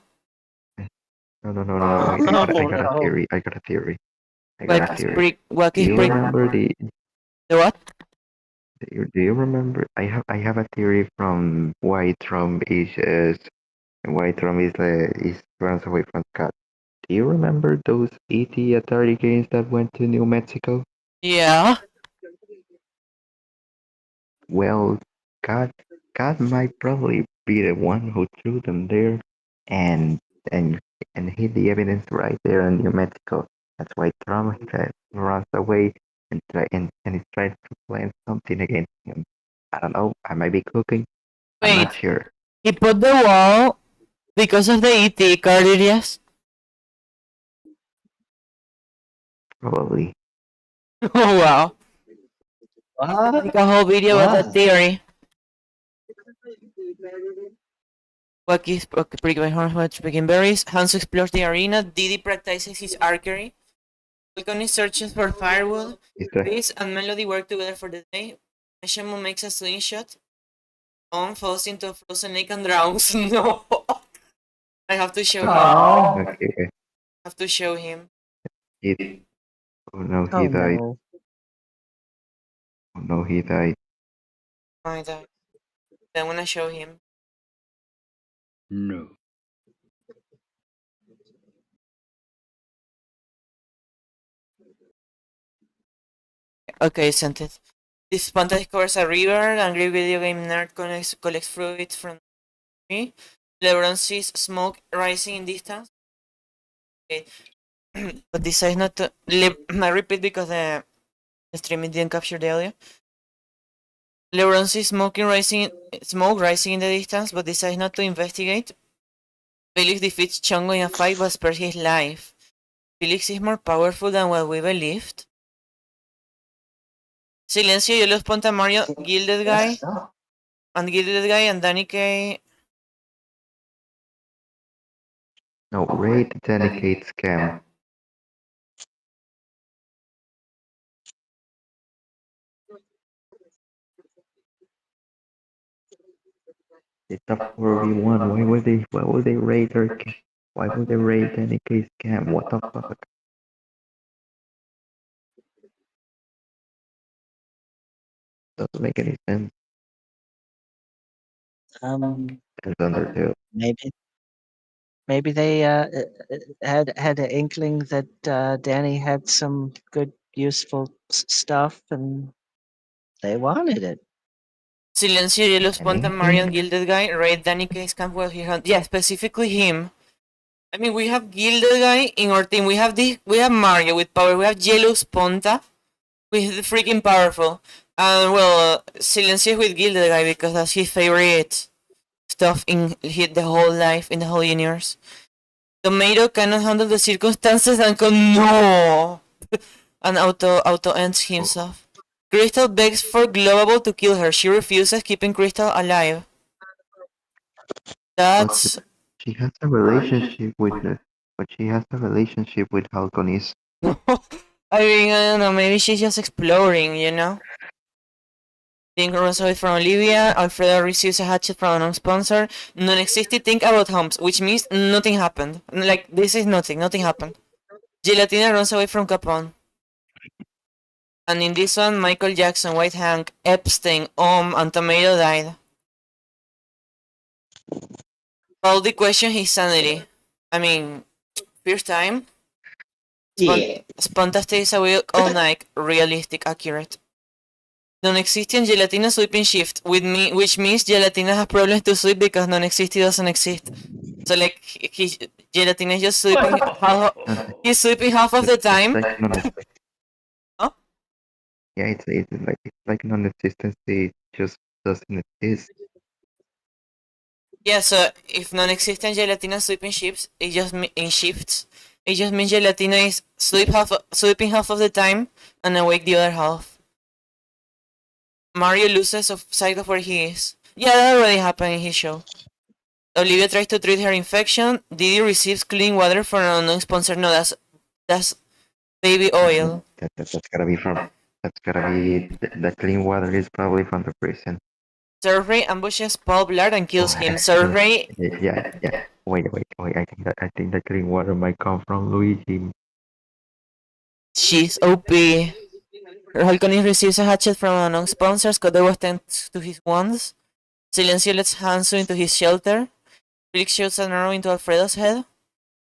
I got a theory. I got a theory. What Do is you remember the what? Do you remember? I have a theory from why Trump is runs away from Scott. Do you remember those ET Atari games that went to New Mexico? Yeah. Well, God might probably be the one who threw them there, and hid the evidence right there in New Mexico. That's why Trump runs away and is trying to plan something against him. I don't know. I might be cooking. I'm not sure. He put the wall because of the ET card areas. Probably. Oh wow. Make a whole video about that theory. Wacky prick by horns picking berries. Hans explores the arena. Diddy practices his archery. Falcone searches for firewood. Chris and Melody work together for the day. Shamu makes a slingshot. On falls into a frozen lake and drowns. No. I have to show him. Okay. I have to show him. Oh no, he died. No. Oh no, he died. I died. I wanna show him. No. Okay, sent it. This panther discovers a river. Angry video game nerd collects fruit from the tree. LeBron sees smoke rising in distance. Okay. But decides not to. I repeat because the streaming didn't capture the audio. LeBron sees smoke rising in the distance, but decides not to investigate. Felix defeats Chongo in a fight but spares his life. Felix is more powerful than what we believed. Silencio, yo los ponte a Mario, Gilded Guy, and Danny K. No, raid Delicate Scam. It's a 4v1. Why would they raid her? Why would they raid Delicate Scam? What the fuck? Doesn't make any sense. It's Undertale. Maybe they had an inkling that Danny had some good, useful stuff, and they wanted it. Silencio, yo los ponte a Mario, Gilded Guy, raid Danny K's camp while he hunt. Yeah, specifically him. I mean, we have Gilded Guy in our team. We have Mario with power. We have Yellow's Ponta with the freaking powerful. And well, Silencio with Gilded Guy because that's his favorite stuff in the whole life, in the whole universe. Tomato cannot handle the circumstances and no! And auto ends himself. Crystal begs for Globable to kill her. She refuses, keeping Crystal alive. That's... She has a relationship with Halconis. I mean, I don't know, maybe she's just exploring, you know? Think runs away from Olivia, Alfredo receives a hatchet from an sponsor, non-existent think about homes, which means nothing happened. Like, this is nothing happened. Gelatina runs away from Capone. And in this one, Michael Jackson, White Hank, Epstein, and Tomato died. Baldi questioned his sanity. I mean, first time? Sponta stays awake all night, realistic, accurate. Non-existent Gelatina sleeping shift, which means Gelatina has problems to sleep because non-existent doesn't exist. So like, Gelatina is just sleeping he's sleeping half of the time. Huh? Yeah, it's like non-existency just doesn't exist. Yeah, so if non-existent Gelatina sleeping shifts, it just means Gelatina is sleeping half of the time and awake the other half. Mario loses sight of where he is. Yeah, that already happened in his show. Olivia tries to treat her infection. Didi receives clean water from an unknown sponsor. No, that's baby oil. That's gotta be the clean water is probably from the prison. Survey ambushes Paul Blart and kills him. Survey. Yeah. Wait. I think the clean water might come from Luigi. She's OP. Halconis receives a hatchet from an unknown sponsor. Scott tends to his wounds. Silencio lets Hansu into his shelter. Felix shoots an arrow into Alfredo's head.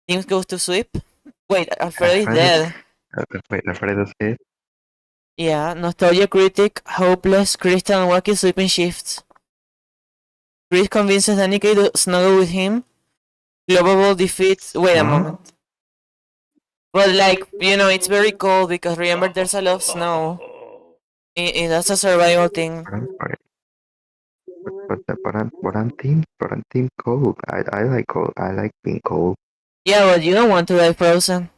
James goes to sleep. Wait, Alfredo is dead. Wait, Alfredo's dead? Yeah, Nostalgia Critic, Hopeless, Crystal, and Wacky sleeping shifts. Chris convinces Danica to snuggle with him. Globable defeats... Wait a moment. But like, you know, it's very cold because remember there's a lot of snow. That's a survival thing. But I'm team cold. I like cold. I like being cold. Yeah, but you don't want to die frozen.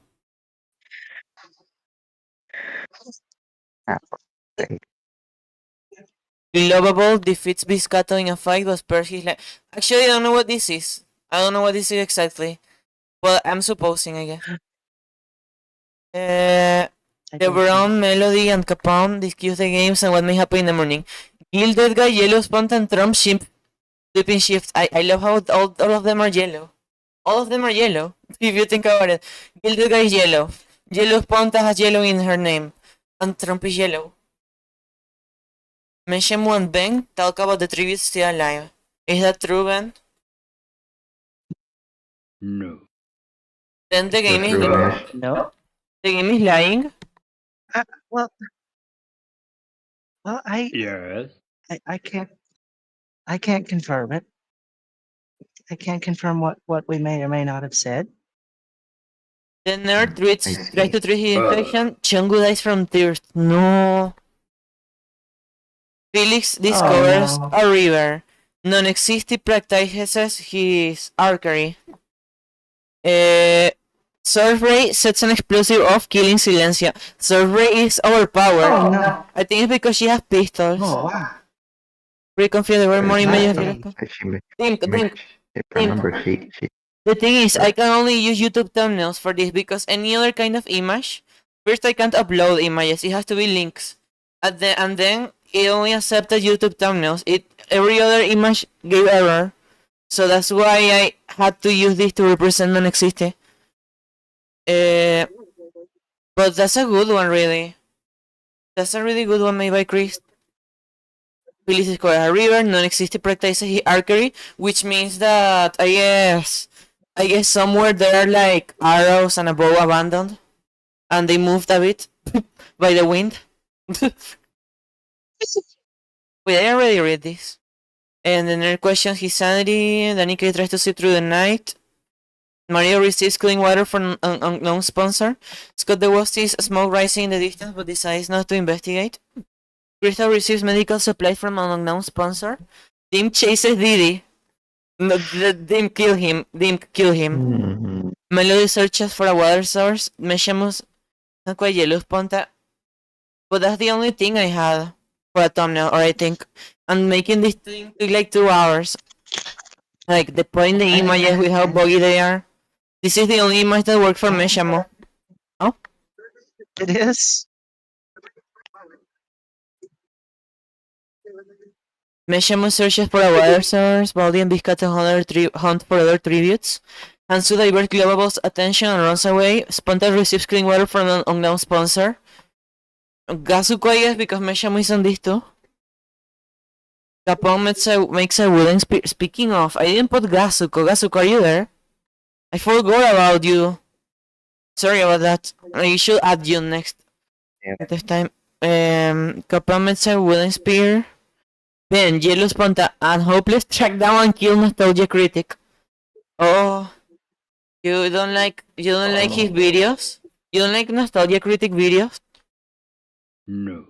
Globable defeats Biscato in a fight but spares his life. Actually, I don't know what this is. I don't know what this is exactly. Well, I'm supposing, I guess. LeBron, Melody, and Capone discuss the games and what may happen in the morning. Gilded Guy, Yellow Spont, and Trump sleeping shift. I love how all of them are yellow. All of them are yellow, if you think about it. Gilded Guy is yellow. Yellow Sponta has yellow in her name. And Trump is yellow. Menshemu and Ben talk about the tribute still alive. Is that true, Ben? No. Then the game is No. The game is lying. Well, Yes. I can't confirm it. I can't confirm what we may or may not have said. The nerd tries to treat his infection. Chungu dies from thirst. No. Felix discovers a river. Non-existent practices his archery. Surf Ray sets an explosive off, killing Silencio. Surf Ray is overpowered. Oh no! I think it's because she has pistols. Oh wow! Pretty confused there were more images. If I remember, she The thing is, I can only use YouTube thumbnails for this because any other kind of image, first I can't upload images. It has to be links, and then it only accepted YouTube thumbnails. Every other image gave error, so that's why I had to use this to represent non-existe. But that's a good one, really. That's a really good one made by Chris. Phyllis is a river, non-existe practices archery, which means that I guess somewhere there are like arrows and a bow abandoned, and they moved a bit by the wind. Wait, I already read this. And then there questions his sanity. Danica tries to sleep through the night. Mario receives clean water from an unknown sponsor. Scott the Ghost sees smoke rising in the distance but decides not to investigate. Crystal receives medical supplies from an unknown sponsor. Dim chases Didi. No, Dim kill him. Melody searches for a water source. Meshamus Yellow Ponta. But that's the only thing I had for a thumbnail, or I think. And making this thing took like 2 hours. Like deploying the images with how buggy they are. This is the only image that worked for Meshamo. Oh? It is. Meshamo searches for a water source. Baldi and Biscata hunt for other tributes. Hansu diverts Globabo's attention and runs away. Sponta receives clean water from an unknown sponsor. Gazuko, I guess, because Meshamo is on this too. Capone makes a wooden spear. Speaking of, I didn't put Gazuko. Gazuko, are you there? I forgot about you. Sorry about that. I should add you next. This time. Capone makes a wooden spear. Then Yellow Sponta and Hopeless track down and kill Nostalgia Critic. Oh, you don't like his videos? You don't like Nostalgia Critic videos? No.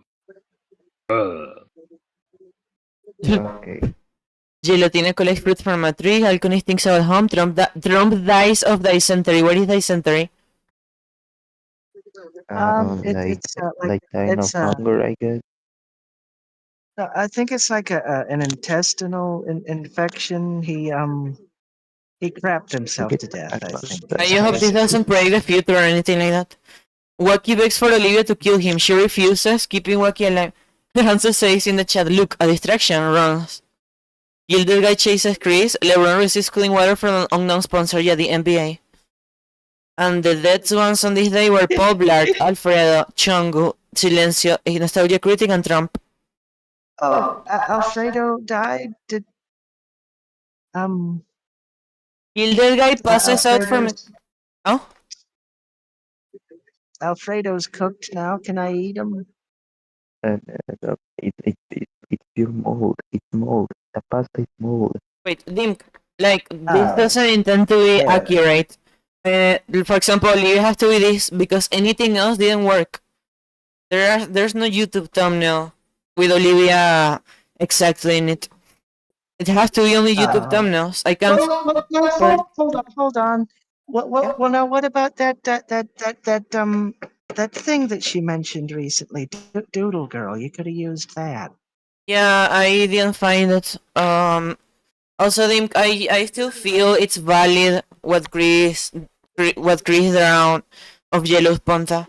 okay. Gelatina collects fruits from a tree. Alconist thinks about home. Trump dies of dysentery. What is dysentery? It's like dying of hunger, I guess. I think it's like an intestinal infection. He crapped himself to death. I think. I hope this doesn't predict the future or anything like that. Wacky begs for Olivia to kill him. She refuses, keeping Wacky alive. Hanso says in the chat, "Look, a distraction." Runs. Gilded Guy chases Chris. LeBron receives clean water from an unknown sponsor, yeah, the NBA. And the dead ones on this day were Paul Blart, Alfredo, Chongu, Silencio, Nostalgia Critic, and Trump. Oh, Alfredo died. Did Gilded Guy passes out from. Oh? Alfredo's cooked now. Can I eat him? It's pure mold. It's mold. The pasta is mold. Wait, Dim, like, this doesn't intend to be accurate. For example, you have to be this because anything else didn't work. There's no YouTube thumbnail with Olivia exactly in it. It has to be only YouTube thumbnails. I can't. Hold on. Well, now what about that thing that she mentioned recently, Doodle Girl? You could have used that. Yeah, I didn't find it. Also, I still feel it's valid what Chris around of Yellow Ponta.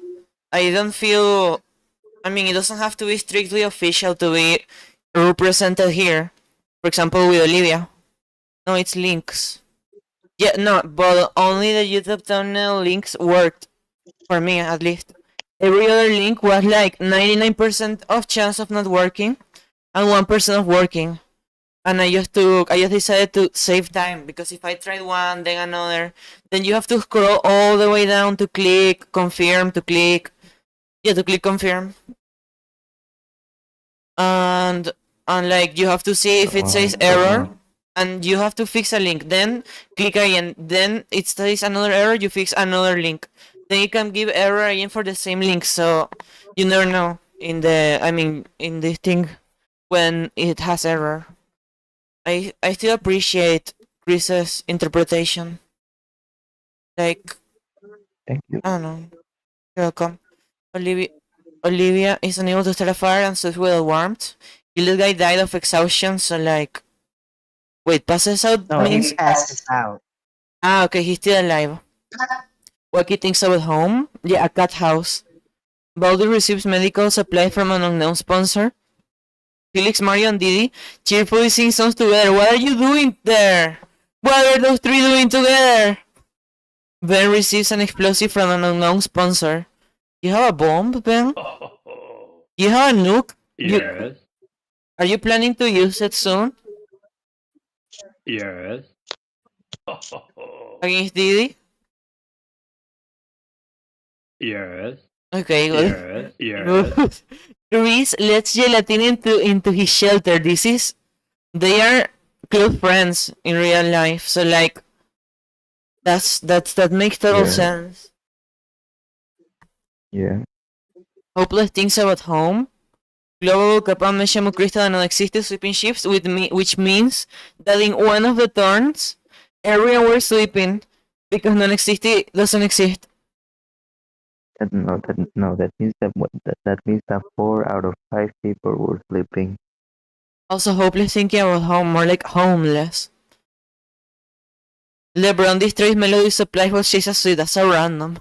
I don't feel. I mean, it doesn't have to be strictly official to be represented here. For example, with Olivia. No, it's links. Yeah, no, but only the YouTube thumbnail links worked. For me, at least. Every other link was like 99% of chance of not working and 1% of working. And I just decided to save time because if I tried one, then another, then you have to scroll all the way down to click confirm, to click confirm. And like you have to see if it says error and you have to fix a link, then click again, then it says another error, you fix another link, then you can give error again for the same link, so you never know in this thing when it has error. I still appreciate Chris's interpretation. Like, Thank you. I don't know. You're welcome. Olivia is unable to start a fire and so with warmth. The little guy died of exhaustion, so like... Wait, passes out No, means... he passes out. Ah, okay, he's still alive. Wacky thinks about home. Yeah, a cat house. Baldy receives medical supply from an unknown sponsor. Felix, Mario, and Didi cheerfully sing songs together. What are you doing there? What are those three doing together? Ben receives an explosive from an unknown sponsor. You have a bomb, Ben? You have a nuke? Yes. Are you planning to use it soon? Yes. Against Didi? Yes. Okay, good. Yes. Chris lets Gelatin into his shelter. They are close friends in real life, so like that makes total sense. Yeah. Hopeless thinks about home. Global capaz me llamo Crystal and non-existent sleeping shifts with me, which means that in one of the turns, everyone were sleeping because non-existent doesn't exist. That means that means that 4 out of 5 people were sleeping. Also, hopeless thinking about home, more like homeless. LeBron destroys Melody supplies while she's asleep. That's so random.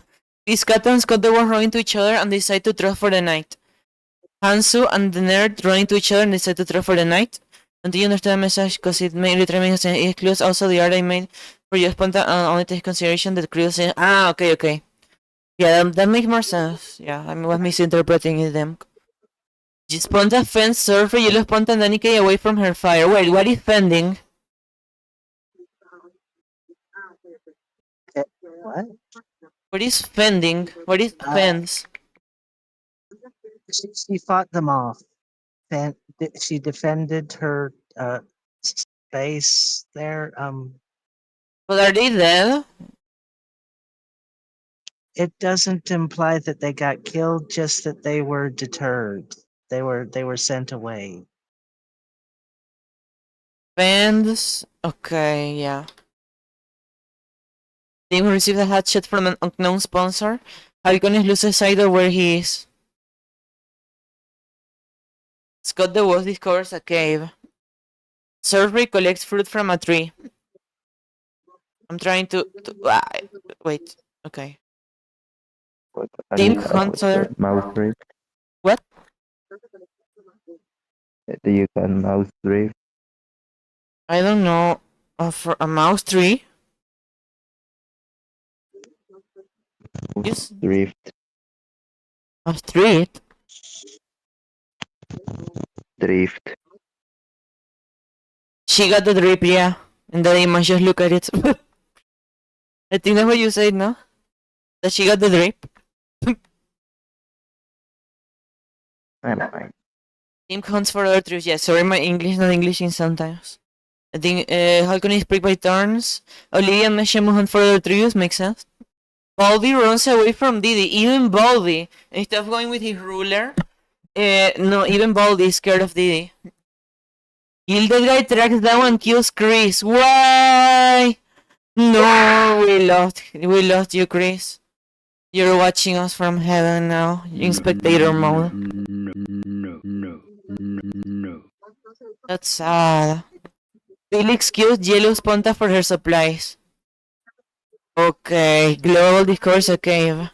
These Cat and Scott they were running to each other and decide to trust for the night. Hansu and the nerd run into each other and decide to trust for the night. Until you understand the message, because it made literally makes sense. It includes also the art I made for you Sponta and only take consideration that crew says, ah, okay. Yeah, that makes more sense. Yeah, I was misinterpreting them. Sponta fends Surfer, Yellow Sponta and Danny K away from her fire. Wait, what is fending? What? What is fending? What is fence? She fought them off. She defended her space there. But are they dead? It doesn't imply that they got killed, just that they were deterred. They were sent away. Fends? Okay, yeah. Team received a hatchet from an unknown sponsor. Falcon is loses sight of where he is. Scott the Wolf discovers a cave. Survey collects fruit from a tree. I'm trying to wait. Okay. What? Team Hunter. Mouse drift? What? Do you can mouse drift? I don't know. For a mouse tree? Yes. Drift. A street? Drift. She got the drip, yeah. In the image, just look at it. I think that's what you said, no? That she got the drip? I'm fine. Team hunts for other trees. Yeah, sorry, my English not Englishing sometimes. I think Halcon is pricked by turns. Olivia and Meshemu hunt for other trees, makes sense. Baldy runs away from Didi. Even Baldy, instead of going with his ruler, no, even Baldy is scared of Didi. Gilded guy tracks down and kills Chris. Why? No, we lost you, Chris. You're watching us from heaven now, in spectator mode. No. That's sad. Felix kills Yellow Sponta for her supplies. Okay, Global discovers a cave.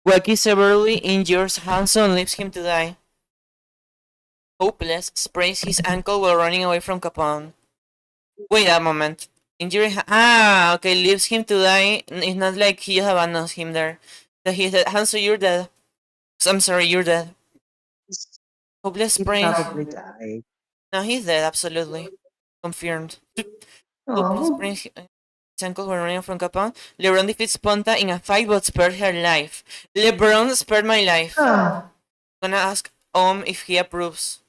Wacky severely injures Hanso and leaves him to die. Hopeless sprains his ankle while running away from Capone. Wait a moment. Injury okay, leaves him to die. It's not like he just abandons him there. That he's dead. Hanso, you're dead. I'm sorry, you're dead. Hopeless He sprains. probably died. No, he's dead, absolutely. Confirmed. Hopeless sprains his ankle while running from Capone. LeBron defeats Ponta in a fight but spared her life. LeBron spared my life. I'm gonna ask if he approves.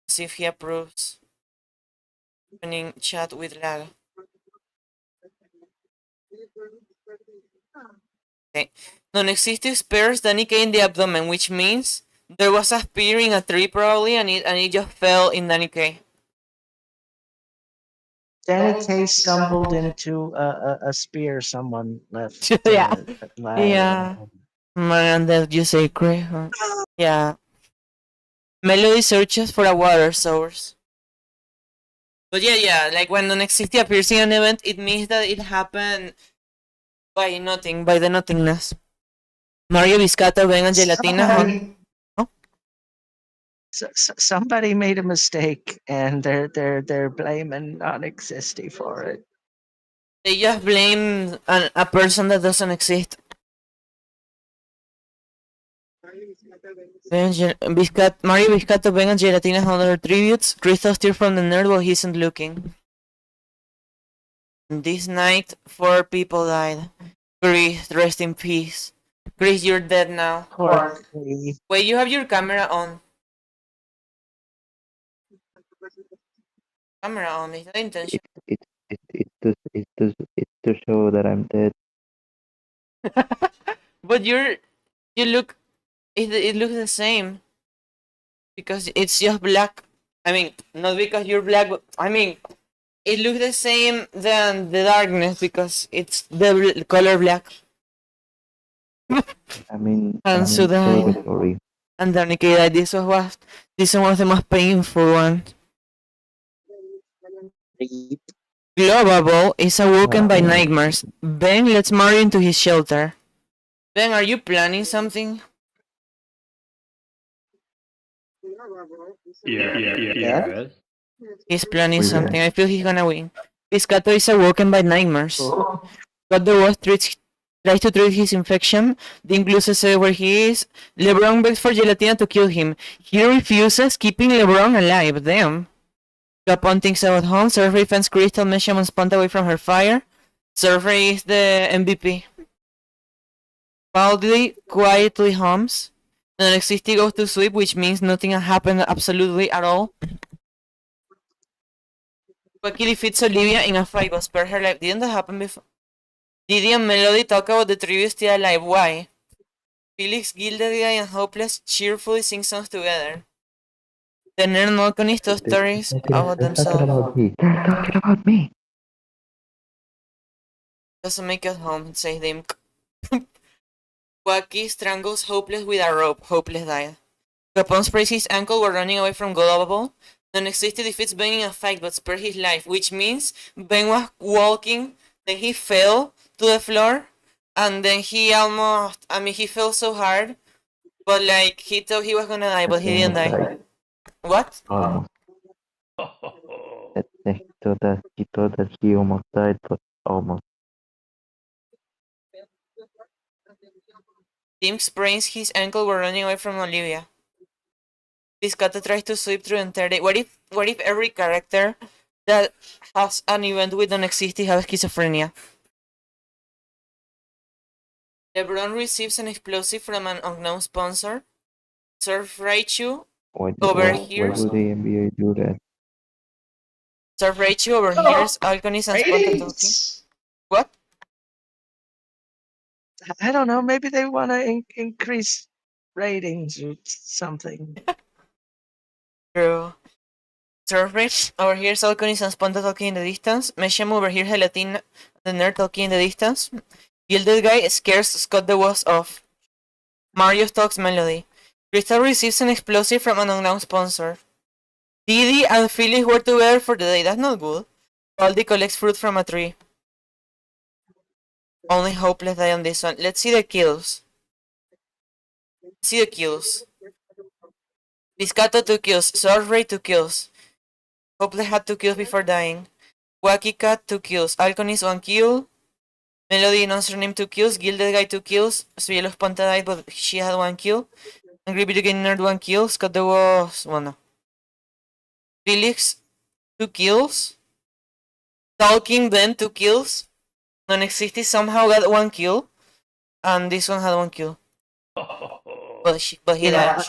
See if he approves. Opening chat with lag. Okay. Non-existent spares Danny K in the abdomen, which means there was a spear in a tree probably and it just fell in Danny K. Danny K stumbled into a spear someone left. Yeah. lying. Yeah. Man, that you say cray. Yeah. Melody searches for a water source. But yeah, like when non-existent appears in an event, it means that it happened by nothing, by the nothingness. Mario Biscato, Ben and Gelatina. Somebody made a mistake, and they're blaming non-existy for it. They just blame a person that doesn't exist. Mario Biscato, Ben and Gelatina have other tributes. Crystal steals from the nerd while he isn't looking. This night, 4 people died. Chris, rest in peace. Chris, you're dead now. Poor Wait, you have your camera on. Camera on, is that intention? It's to show that I'm dead. But you look, it looks the same. Because it's just black. I mean, not because you're black, but I mean, it looks the same than the darkness because it's the color black. I mean, And so died. sorry. And then Nikki died. This one was the most painful one. Globable is awoken by nightmares. Ben lets Mario into his shelter. Ben, are you planning something? Yeah. He's planning something. I feel he's gonna win. Piscato is awoken by nightmares. But the Wasp tries to treat his infection. Dink loses where he is. LeBron begs for Gelatina to kill him. He refuses, keeping LeBron alive. Damn. Capon thinks about home. Survey fends Crystal Mesham and Spont away from her fire. Survey is the MVP. Baldly quietly hums. Non-existing goes to sleep, which means nothing happened absolutely at all. Wacky defeats Olivia in a fight, but spare her life. Didn't that happen before? Didi and Melody talk about the trio still alive. Why? Felix, Gilded Guy, and Hopeless cheerfully sing songs together. The nerd Malcolm told stories about themselves. They're talking about me. Doesn't make it home, says them. Wacky strangles Hopeless with a rope. Hopeless died. Capone sprays his ankle while running away from Globable. Non-existent defeats Ben in a fight but spares his life, which means Ben was walking, then he fell to the floor, and then he fell so hard, but like he thought he was gonna die, but he didn't die. What? Almost. He thought that he almost died, but almost. Tim sprains his ankle while running away from Olivia. Piscato tries to sweep through the entire day. What if every character that has an event with non-existing has schizophrenia? LeBron receives an explosive from an unknown sponsor. Surf Raichu overhears. Why would the NBA do that? Surf Raichu overhears Alconis and Sponta talking. What? I don't know. Maybe they want to increase ratings or something. True. Surf Raichu overhears Alconis and Sponta talking in the distance. Meshem overhears Gelatina, the nerd, talking in the distance. Gilded Guy scares Scott the Wasp off. Mario stalks Melody. Crystal receives an explosive from an unknown sponsor. Didi and Felix were together for the day. That's not good. Baldi collects fruit from a tree. Only Hopeless die on this one. Let's see the kills. Piscato 2 kills. Survey 2 kills. Hopeless had 2 kills before dying. Wacky Cat 2 kills. Alconis 1 kill. Melody non-surname 2 kills. Gilded Guy 2 kills. Cielo Sponta died, but she had 1 kill. Angry Video Game Nerd 1 kill. Scott the Wasp, no. Felix 2 kills. Talking Ben 2 kills. Non-existing somehow got 1 kill. And this one had 1 kill. But he died.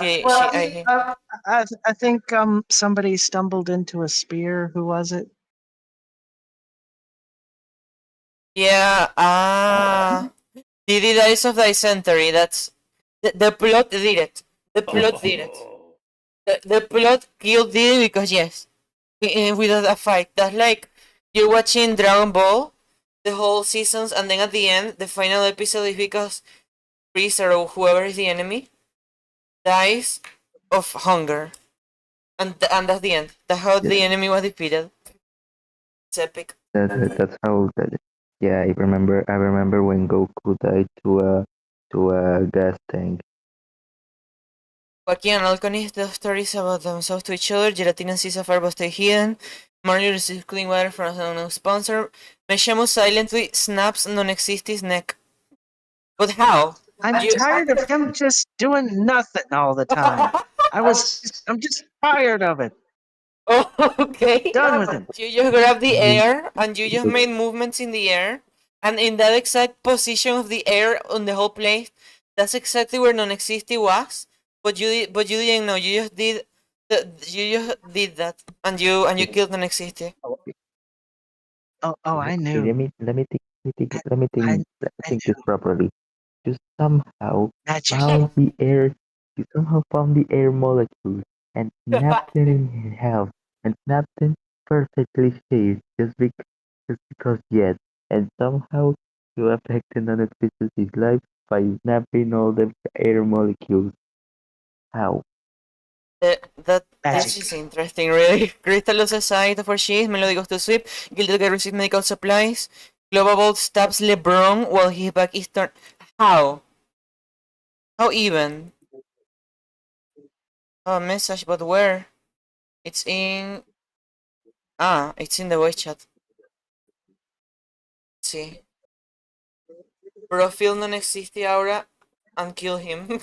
I think somebody stumbled into a spear. Who was it? Yeah, Didi dies of dysentery. That's the plot did it. The plot did it. The plot killed Didi because yes, without a fight. That's like you're watching Dragon Ball, the whole seasons, and then at the end, the final episode is because Freezer or whoever is the enemy dies of hunger, and that's the end. That's how the enemy was defeated. It's epic. That's how. Yeah, I remember. I remember when Goku died to a gas tank. Joaquin and Alcony tell stories about themselves to each other. Gelatina and Caesar Farbo stay hidden. Mario receives clean water from an unknown sponsor. Meshamu silently snaps non-existi's neck. But how? I'm tired of him just doing nothing all the time. I'm just tired of it. Oh, okay. Done with him. You just grab the air and you just made movements in the air. And in that exact position of the air on the whole place, that's exactly where non-existi was. But you didn't know. You just did that, and you killed non-existi. Oh, I knew. Let me think this properly. You somehow Magic. found the air. You somehow found the air molecule and snapped it in half and snapped it perfectly shaped just because yes. And somehow you affected another species' life by snapping all the air molecules. How? This is interesting, really. Crystal loses sight of where she is. Melody goes to sleep. Gilded guy receives medical supplies. Global stabs LeBron while his back is turned. How? How even? Oh, message, but where? It's in... it's in the voice chat. Let's see. Profile non-existe aura and kill him.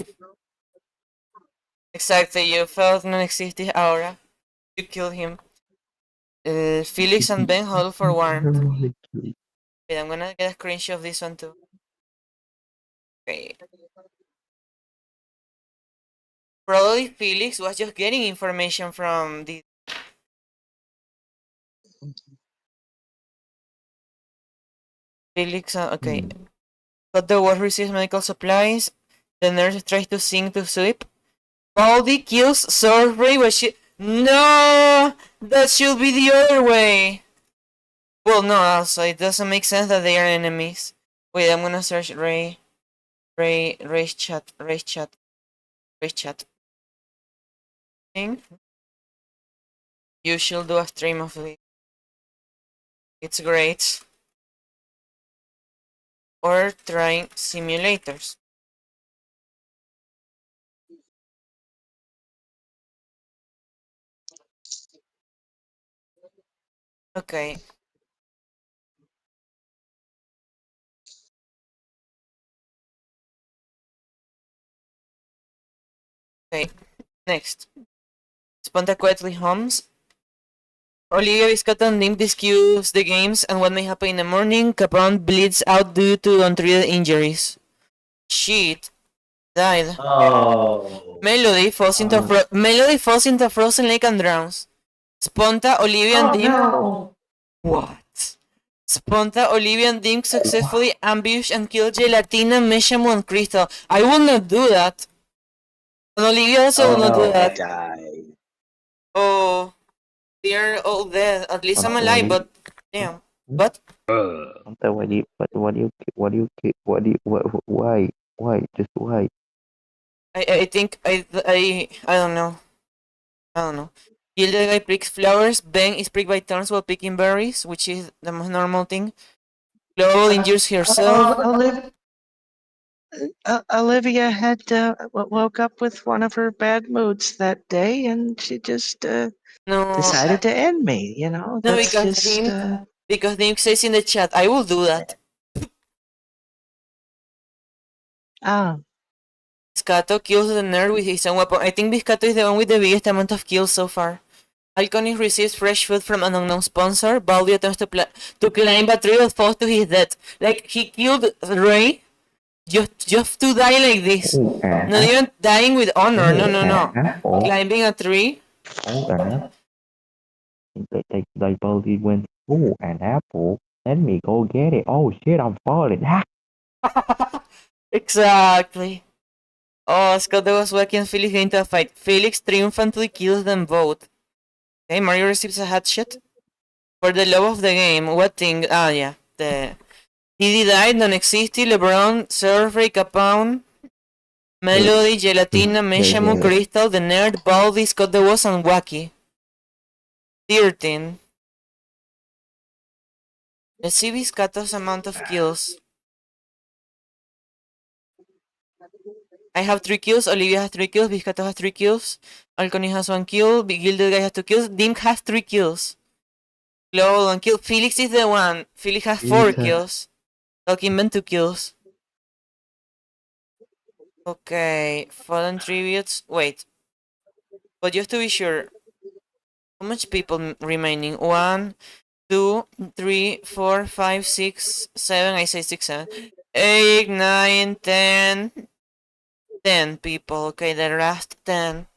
Exactly, you felt non-existe aura. You killed him. Felix and Ben huddle for warmth. Wait, I'm gonna get a screenshot of this one too. Okay. Probably Felix was just getting information from the... Felix, okay. But the ward receives medical supplies. The nurse tries to sing to sleep. Baldy kills Surfray, but she... No! That should be the other way! Well, no, also, it doesn't make sense that they are enemies. Wait, I'm gonna search Ray chat. Thing. You should do a stream of it. It's great. Or trying simulators. Okay. Okay, next. Sponta quietly hums. Olivia Viscata and Nim discuss the games and what may happen in the morning. Capron bleeds out due to untreated injuries. Shit. Died. Oh. Melody falls into a frozen lake and drowns. Sponta, Olivia, and Dim. No. What? Sponta, Olivia, and Dim successfully ambush and kill Gelatina, Meshamu, and Crystal. I will not do that. And Olivia also will not do that. Oh, they're all dead. At least I'm alive, but damn. What? Why? Just why? I think I don't know. Gilded guy picks flowers. Ben is pricked by thorns while picking berries, which is the most normal thing. Global injures herself. Olivia had woke up with one of her bad moods that day, and she just decided to end me. You know, No, that's because Dim says in the chat, I will do that. Viscato kills the nerd with his own weapon. I think Viscato is the one with the biggest amount of kills so far. Alconis receives fresh food from an unknown sponsor. Baldi attempts to climb a tree but falls to his death. Like, he killed Ray just to die like this. Not even dying with honor. No. Climbing a tree. Like Baldi went, oh, an apple. Let me go get it. Oh shit, I'm falling. Exactly. Oh, Scott was Wacky and Felix get into a fight. Felix triumphantly kills them both. Okay, Mario receives a headshot. For the love of the game, what thing? Ah, yeah. The TD died, non existi, LeBron, Survey, Capone, Melody, Gelatina, Meshamu, Crystal, The Nerd, Baldy, Scott the Boss, and Wacky. 13. Let's see Vizcato's amount of kills. I have 3 kills, Olivia has 3 kills, Vizcato has 3 kills, Alconi has 1 kill, Big Gilded Guy has 2 kills, Dink has 3 kills. Global 1 kill, Felix is the one. Felix has 4 kills. Talking Man 2 kills. Okay, Fallen Tributes. Wait. But just to be sure, how much people remaining? 1, 2, 3, 4, 5, 6, 7. I say 6, 7. 8, 9, 10. 10 people. Okay, the last 10.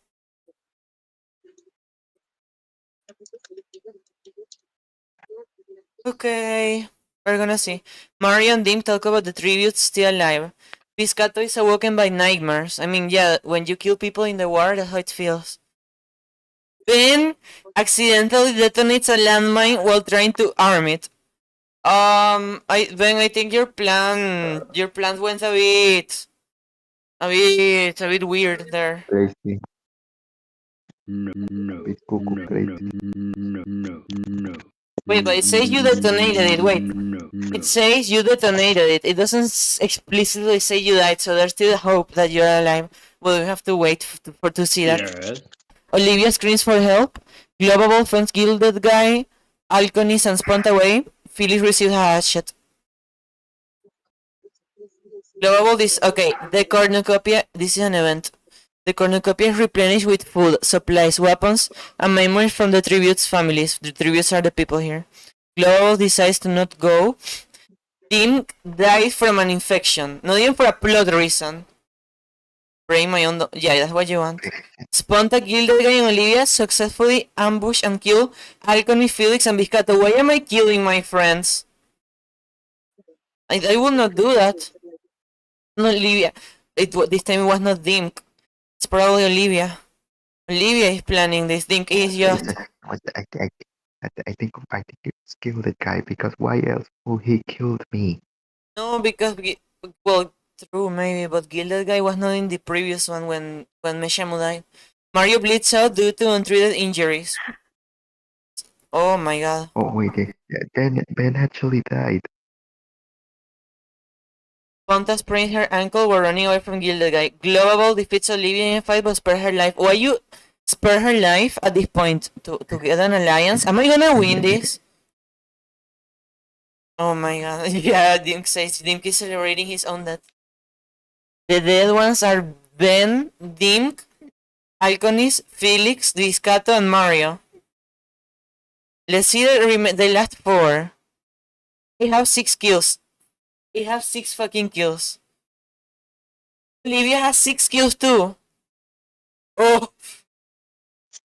Okay, we're gonna see. Mario and Dim talk about the tributes still alive. Piscato is awoken by nightmares. I mean, yeah, when you kill people in the war, that's how it feels. Ben accidentally detonates a landmine while trying to arm it. Ben, I think your plan went a bit weird there. Crazy. No. Bit cuckoo crazy. No. Wait, but it says you detonated it. Wait, it says you detonated it. It doesn't explicitly say you died, so there's still hope that you're alive. Well, we have to wait to see that. Yes. Olivia screams for help. Globable finds Gilded Guy. Alconis and Spunt away. Felix receives a hatchet. Globable this. Okay, the cornucopia. This is an event. The cornucopia is replenished with food, supplies, weapons, and memories from the tributes families. The tributes are the people here. Global decides to not go. Tim dies from an infection. Not even for a plot reason. Pray my own. Yeah, that's what you want. Sponta, Gilded Guy, and Olivia successfully ambush and kill Alconi, Felix, and Vizcato. Why am I killing my friends? I will not do that. No, Olivia. This time it was not Dink. It's probably Olivia. Olivia is planning this. Dink is just. I think it's killed the guy because why else would he killed me? No, because well, true maybe, but Gilded Guy was not in the previous one when Meshamu died. Mario bleeds out due to untreated injuries. Oh my god. Oh wait, Ben actually died. Ponta sprained her ankle while running away from Gilded Guy. Global defeats Olivia in a fight but spare her life. Why you spare her life at this point? To get an alliance? Am I gonna win this? Oh my god. Yeah, Dink says Dink is celebrating his own death. The dead ones are Ben, Dink, Alconis, Felix, Vizcato, and Mario. Let's see the last 4. They have 6 kills. They have 6 fucking kills. Olivia has 6 kills too. Oh.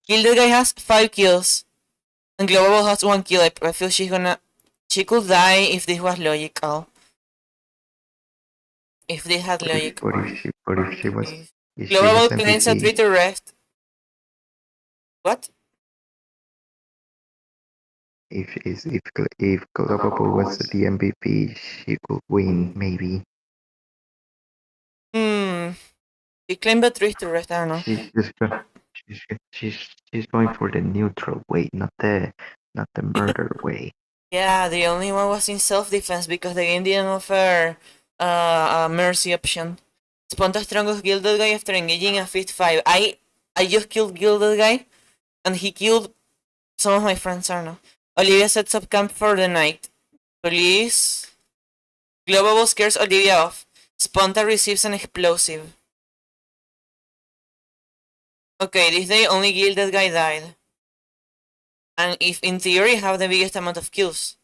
Gilded Guy has 5 kills. And Global has 1 kill. I feel she could die if this was logical. If they had logic. What if she was? Global claims a 3 to rest. What? If Global was the MVP, she could win maybe. She claimed a 3 to rest. I don't know. She's going for the neutral way, not the murder way. Yeah, the only one was in self-defense because the game didn't offer a mercy option. Sponta strongest Gilded Guy after engaging a fist 5. I just killed Gilded Guy, and he killed some of my friends. I don't know. Olivia sets up camp for the night. Police. Global scares Olivia off. Sponta receives an explosive. Okay, this day only Gilded Guy died. And if in theory have the biggest amount of kills.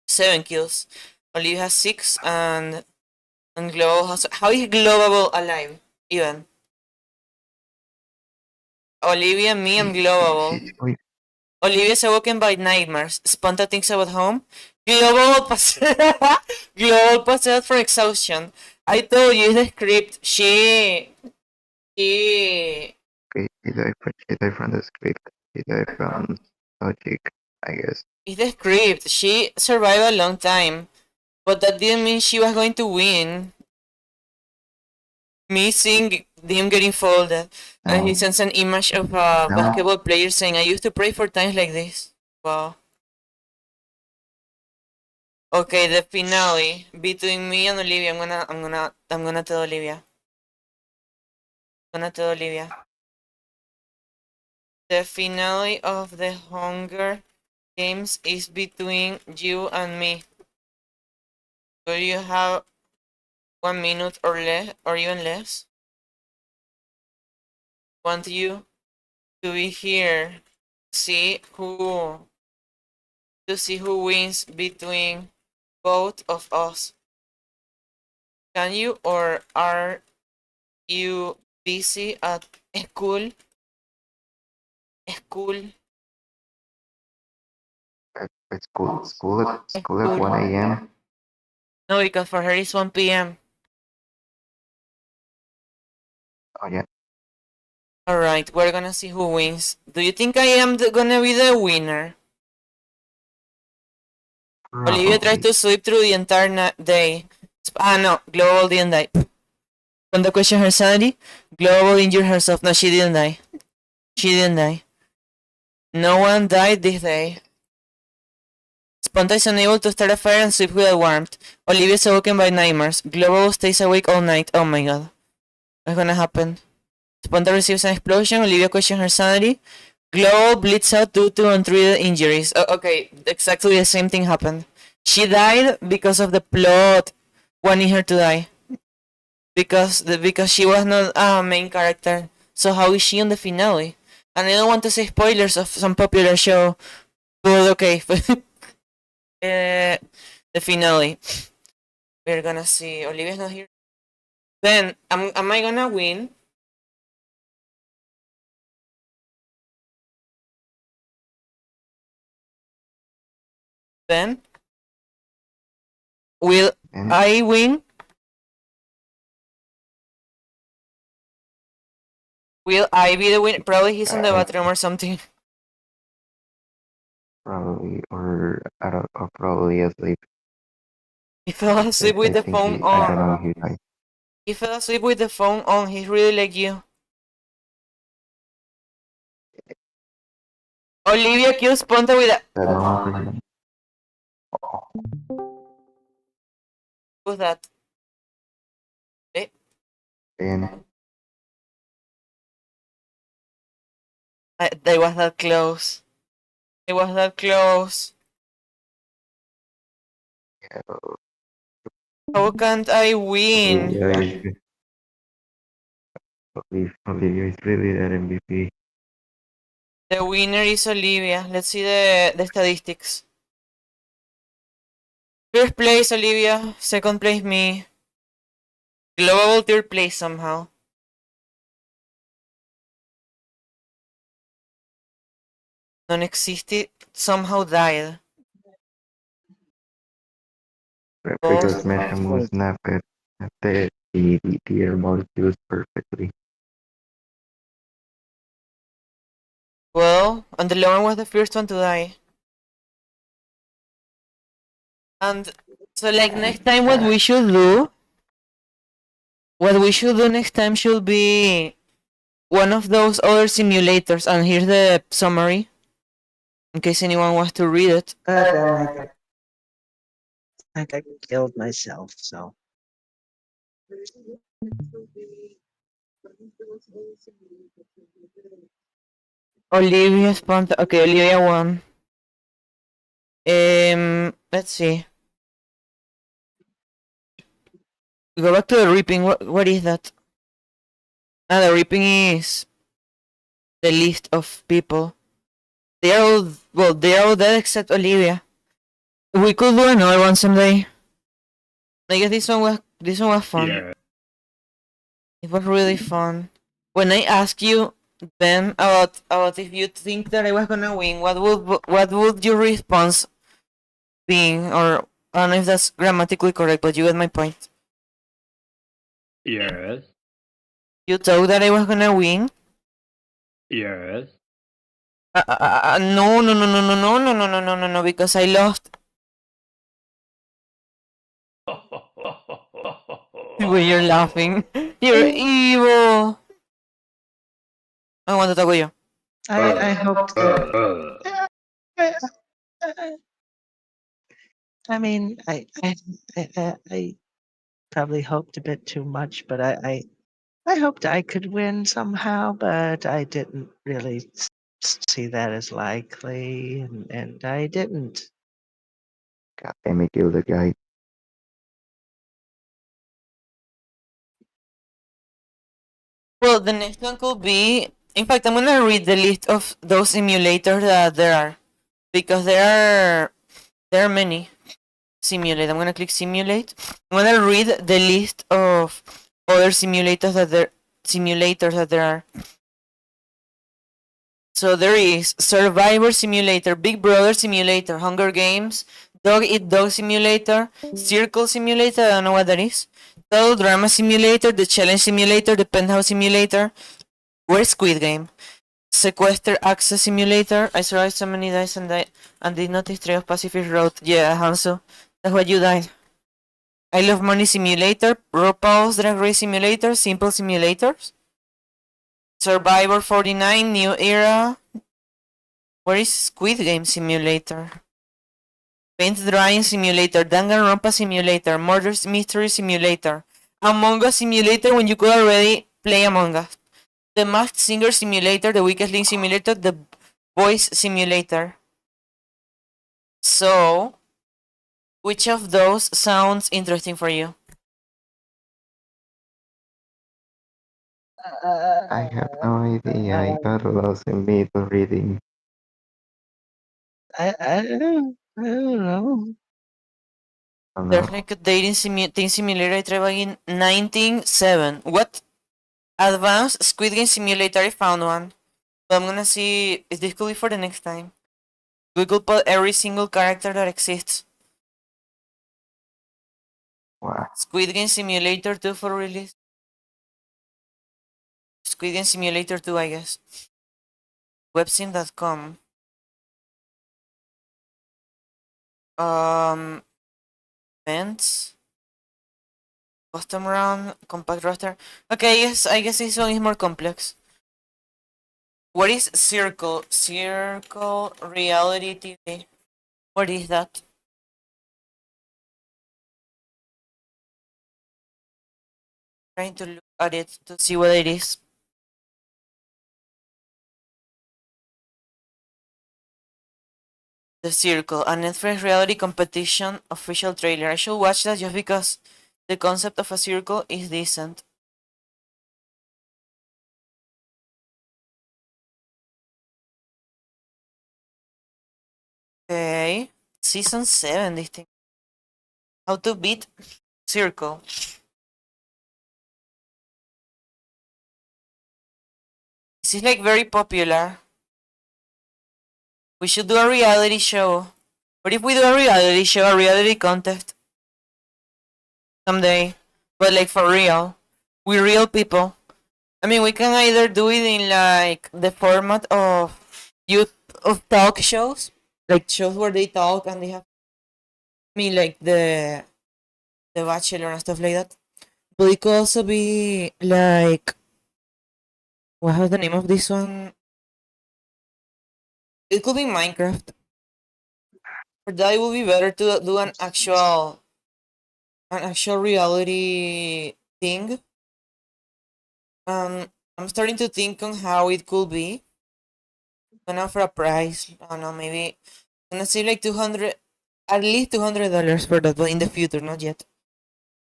7 kills. Olivia has 6 and Global has... How is Global alive? Even. Olivia, me, and Global. Olivia's awoken by nightmares. Sponta thinks about home. Global passed out from exhaustion. I told you the script. She Okay, he died from the script. He died from logic. I guess. It's the script. She survived a long time, but that didn't mean she was going to win. Me seeing them getting folded, and he No, sends an image of a no. basketball player saying, "I used to pray for times like this." Wow. Okay, the finale between me and Olivia. I'm gonna tell Olivia. The finale of the Hunger Games is between you and me. Do you have 1 minute or less, or even less? Want you to be here to see who wins between both of us. Can you, or are you busy at school? School. It's school at 1 a.m. No, because for her it's 1 p.m. Oh, yeah. Alright, we're gonna see who wins. Do you think I am gonna be the winner? Olivia tries Probably. to sleep through the entire day. No, Global didn't die. When the question her sanity, Global injured herself. No, she didn't die. No one died this day. Sponta is unable to start a fire and sleep without warmth. Olivia is awoken by nightmares. Global stays awake all night. Oh my god. What's gonna happen? Sponta receives an explosion. Olivia questions her sanity. Global bleeds out due to untreated injuries. Okay, exactly the same thing happened. She died because of the plot wanting her to die. Because she was not a main character. So how is she on the finale? And I don't want to say spoilers of some popular show, but okay. The finale. We're gonna see. Olivia's not here. Then, am I gonna win? Then, will I win? Will I be the winner? Probably he's in the bathroom or something. Probably, or I don't, or probably asleep. He fell asleep with I the think phone I don't know on. if he died. He fell asleep with the phone on. He's really like you. Olivia kills Ponta with a. That normal for him. Who's that? Eh? And They was that close. yeah, How can't I win? Olivia is really that MVP. The winner is Olivia. Let's see the statistics. First place Olivia. Second place me. Global third place somehow. Non-existed somehow died. Because Mesham snapped at the air molecules perfectly. Well, and the Lauren was the first one to die. And so like next time what we should do next time should be one of those other simulators, and here's the summary in case anyone wants to read it. I killed myself, so. Olivia Sponta. Okay, Olivia won. Let's see. We go back to the reaping. What is that? The reaping is the list of people. They are all dead except Olivia. We could do another one someday. I guess this one was fun. Yeah. It was really fun. When I asked you then about if you think that I was gonna win, what would your response be? Or I don't know if that's grammatically correct, but you get my point. Yes. You thought that I was gonna win? Yes. No, no, no, no, no, no, no, no, no, no, no, no, because I lost. Wait, you're laughing. You're evil. I want to talk with you. I hoped that. I mean, I probably hoped a bit too much, but I hoped I could win somehow, but I didn't really see that as likely, and I didn't. God damn it, kill the guy. Well, the next one could be. In fact, I'm gonna read the list of those simulators that there are, because there are many. Simulate. I'm gonna click simulate. I'm gonna read the list of other simulators that there are. So there is Survivor Simulator, Big Brother Simulator, Hunger Games, Dog Eat Dog Simulator, Circle Simulator, I don't know what that is. Total Drama Simulator, The Challenge Simulator, The Penthouse Simulator, Where's Squid Game? Sequester Access Simulator, I survived so many days and did not destroy of Pacific Road. Yeah, Hanso, that's why you died. I Love Money Simulator, RuPaul's Drag Race Simulator, Simple Simulators, Survivor 49, New Era. Where is Squid Game Simulator? Paint Drying Simulator, Danganronpa Simulator, Murder Mystery Simulator, Among Us Simulator when you could already play Among Us, The Masked Singer Simulator, The Weakest Link Simulator, The Voice Simulator. So, which of those sounds interesting for you? I have no idea. I got lost in middle reading. I don't know. Oh no. There's like a dating simulator I tried back in 1997. What? Advanced Squid Game Simulator, I found one. But I'm gonna see if this could be for the next time. We could put every single character that exists. Wow. Squid Game Simulator 2 for release. Squid Game Simulator 2, I guess. Websim.com. Events. Custom run. Compact roster. Okay, yes, I guess this one is more complex. What is Circle? Circle Reality TV. What is that? Trying to look at it to see what it is. The Circle, a Netflix reality competition official trailer. I should watch that just because the concept of a circle is decent. Okay. Season 7, this thing. How to beat Circle. This is like very popular. We should do a reality show. What if we do a reality show, a reality contest? Someday. But like for real. We're real people. I mean, we can either do it in like the format of talk shows, like shows where they talk and they have, I mean, like the Bachelor and stuff like that. But it could also be like, what was the name of this one? It could be Minecraft. For that, it would be better to do an actual reality thing. I'm starting to think on how it could be. I'm gonna offer a price. I don't know, maybe I'm gonna say like 200, at least $200 for that, but in the future, not yet.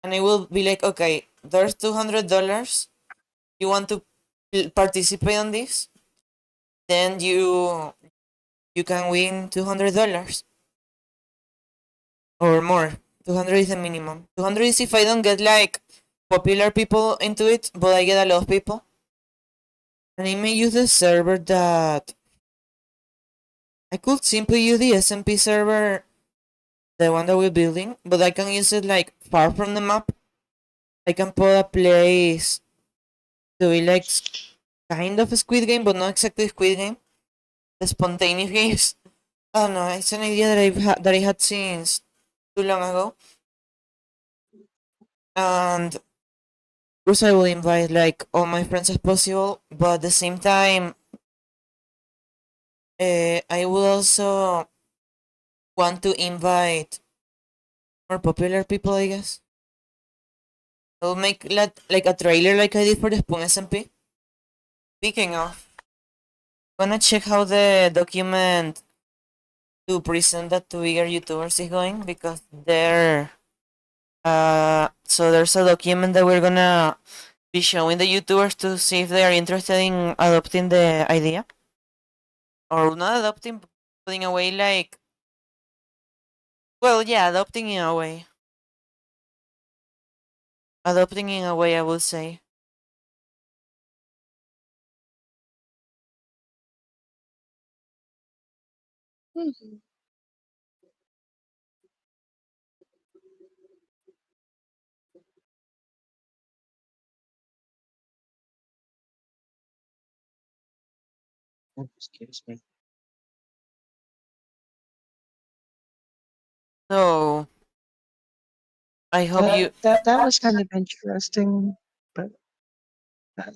And I will be like, okay, there's $200. You want to participate on this? Then you can win $200 or more. 200 is the minimum. 200 is if I don't get like popular people into it, but I get a lot of people. And I may use the server that I could simply use the SMP server, the one that we're building, but I can use it like far from the map. I can put a place to be like kind of a Squid Game, but not exactly Squid Game. the spontaneous games. Oh no, it's an idea that I had since too long ago. And of course I will invite like all my friends as possible, but at the same time, I will also want to invite more popular people, I guess. I'll make like a trailer like I did for the Spoon SMP. Speaking of, gonna check how the document to present that to bigger YouTubers is going, because so there's a document that we're gonna be showing the YouTubers to see if they are interested in adopting the idea. Or not adopting, putting away like, well, yeah, adopting in a way. Adopting in a way, I would say. Excuse me. So I hope you. That was kind of interesting, but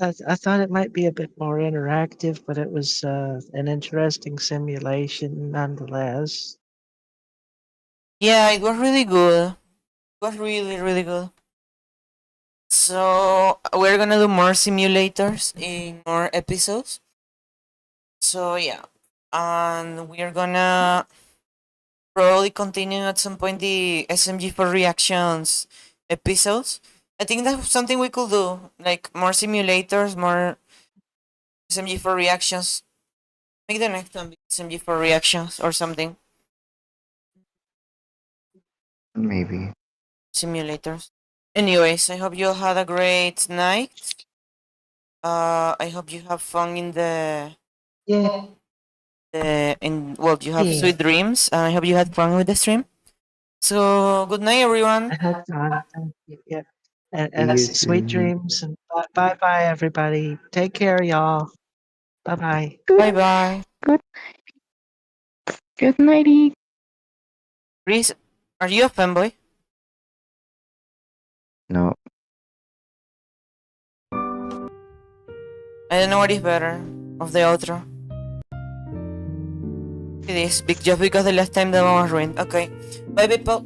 I thought it might be a bit more interactive, but it was an interesting simulation nonetheless. Yeah, it was really good. It was really, really good. So we're gonna do more simulators in more episodes. So yeah, and we're gonna probably continue at some point the SMG for reactions episodes. I think that's something we could do, like more simulators, more SMG for reactions. Make the next one be SMG for reactions or something. Maybe. Simulators. Anyways, I hope you all had a great night. I hope you have fun in Yeah. you have Yeah. sweet dreams. I hope you had fun with the stream. So good night, everyone. I had fun. Thank you. Yeah. And, See you sweet soon. dreams. And bye, everybody. Take care, y'all. Bye. Bye bye. Good nighty. Chris, are you a fanboy? No. I don't know what is better of the outro. It is just because the last time the one was ruined. Okay. Bye, people.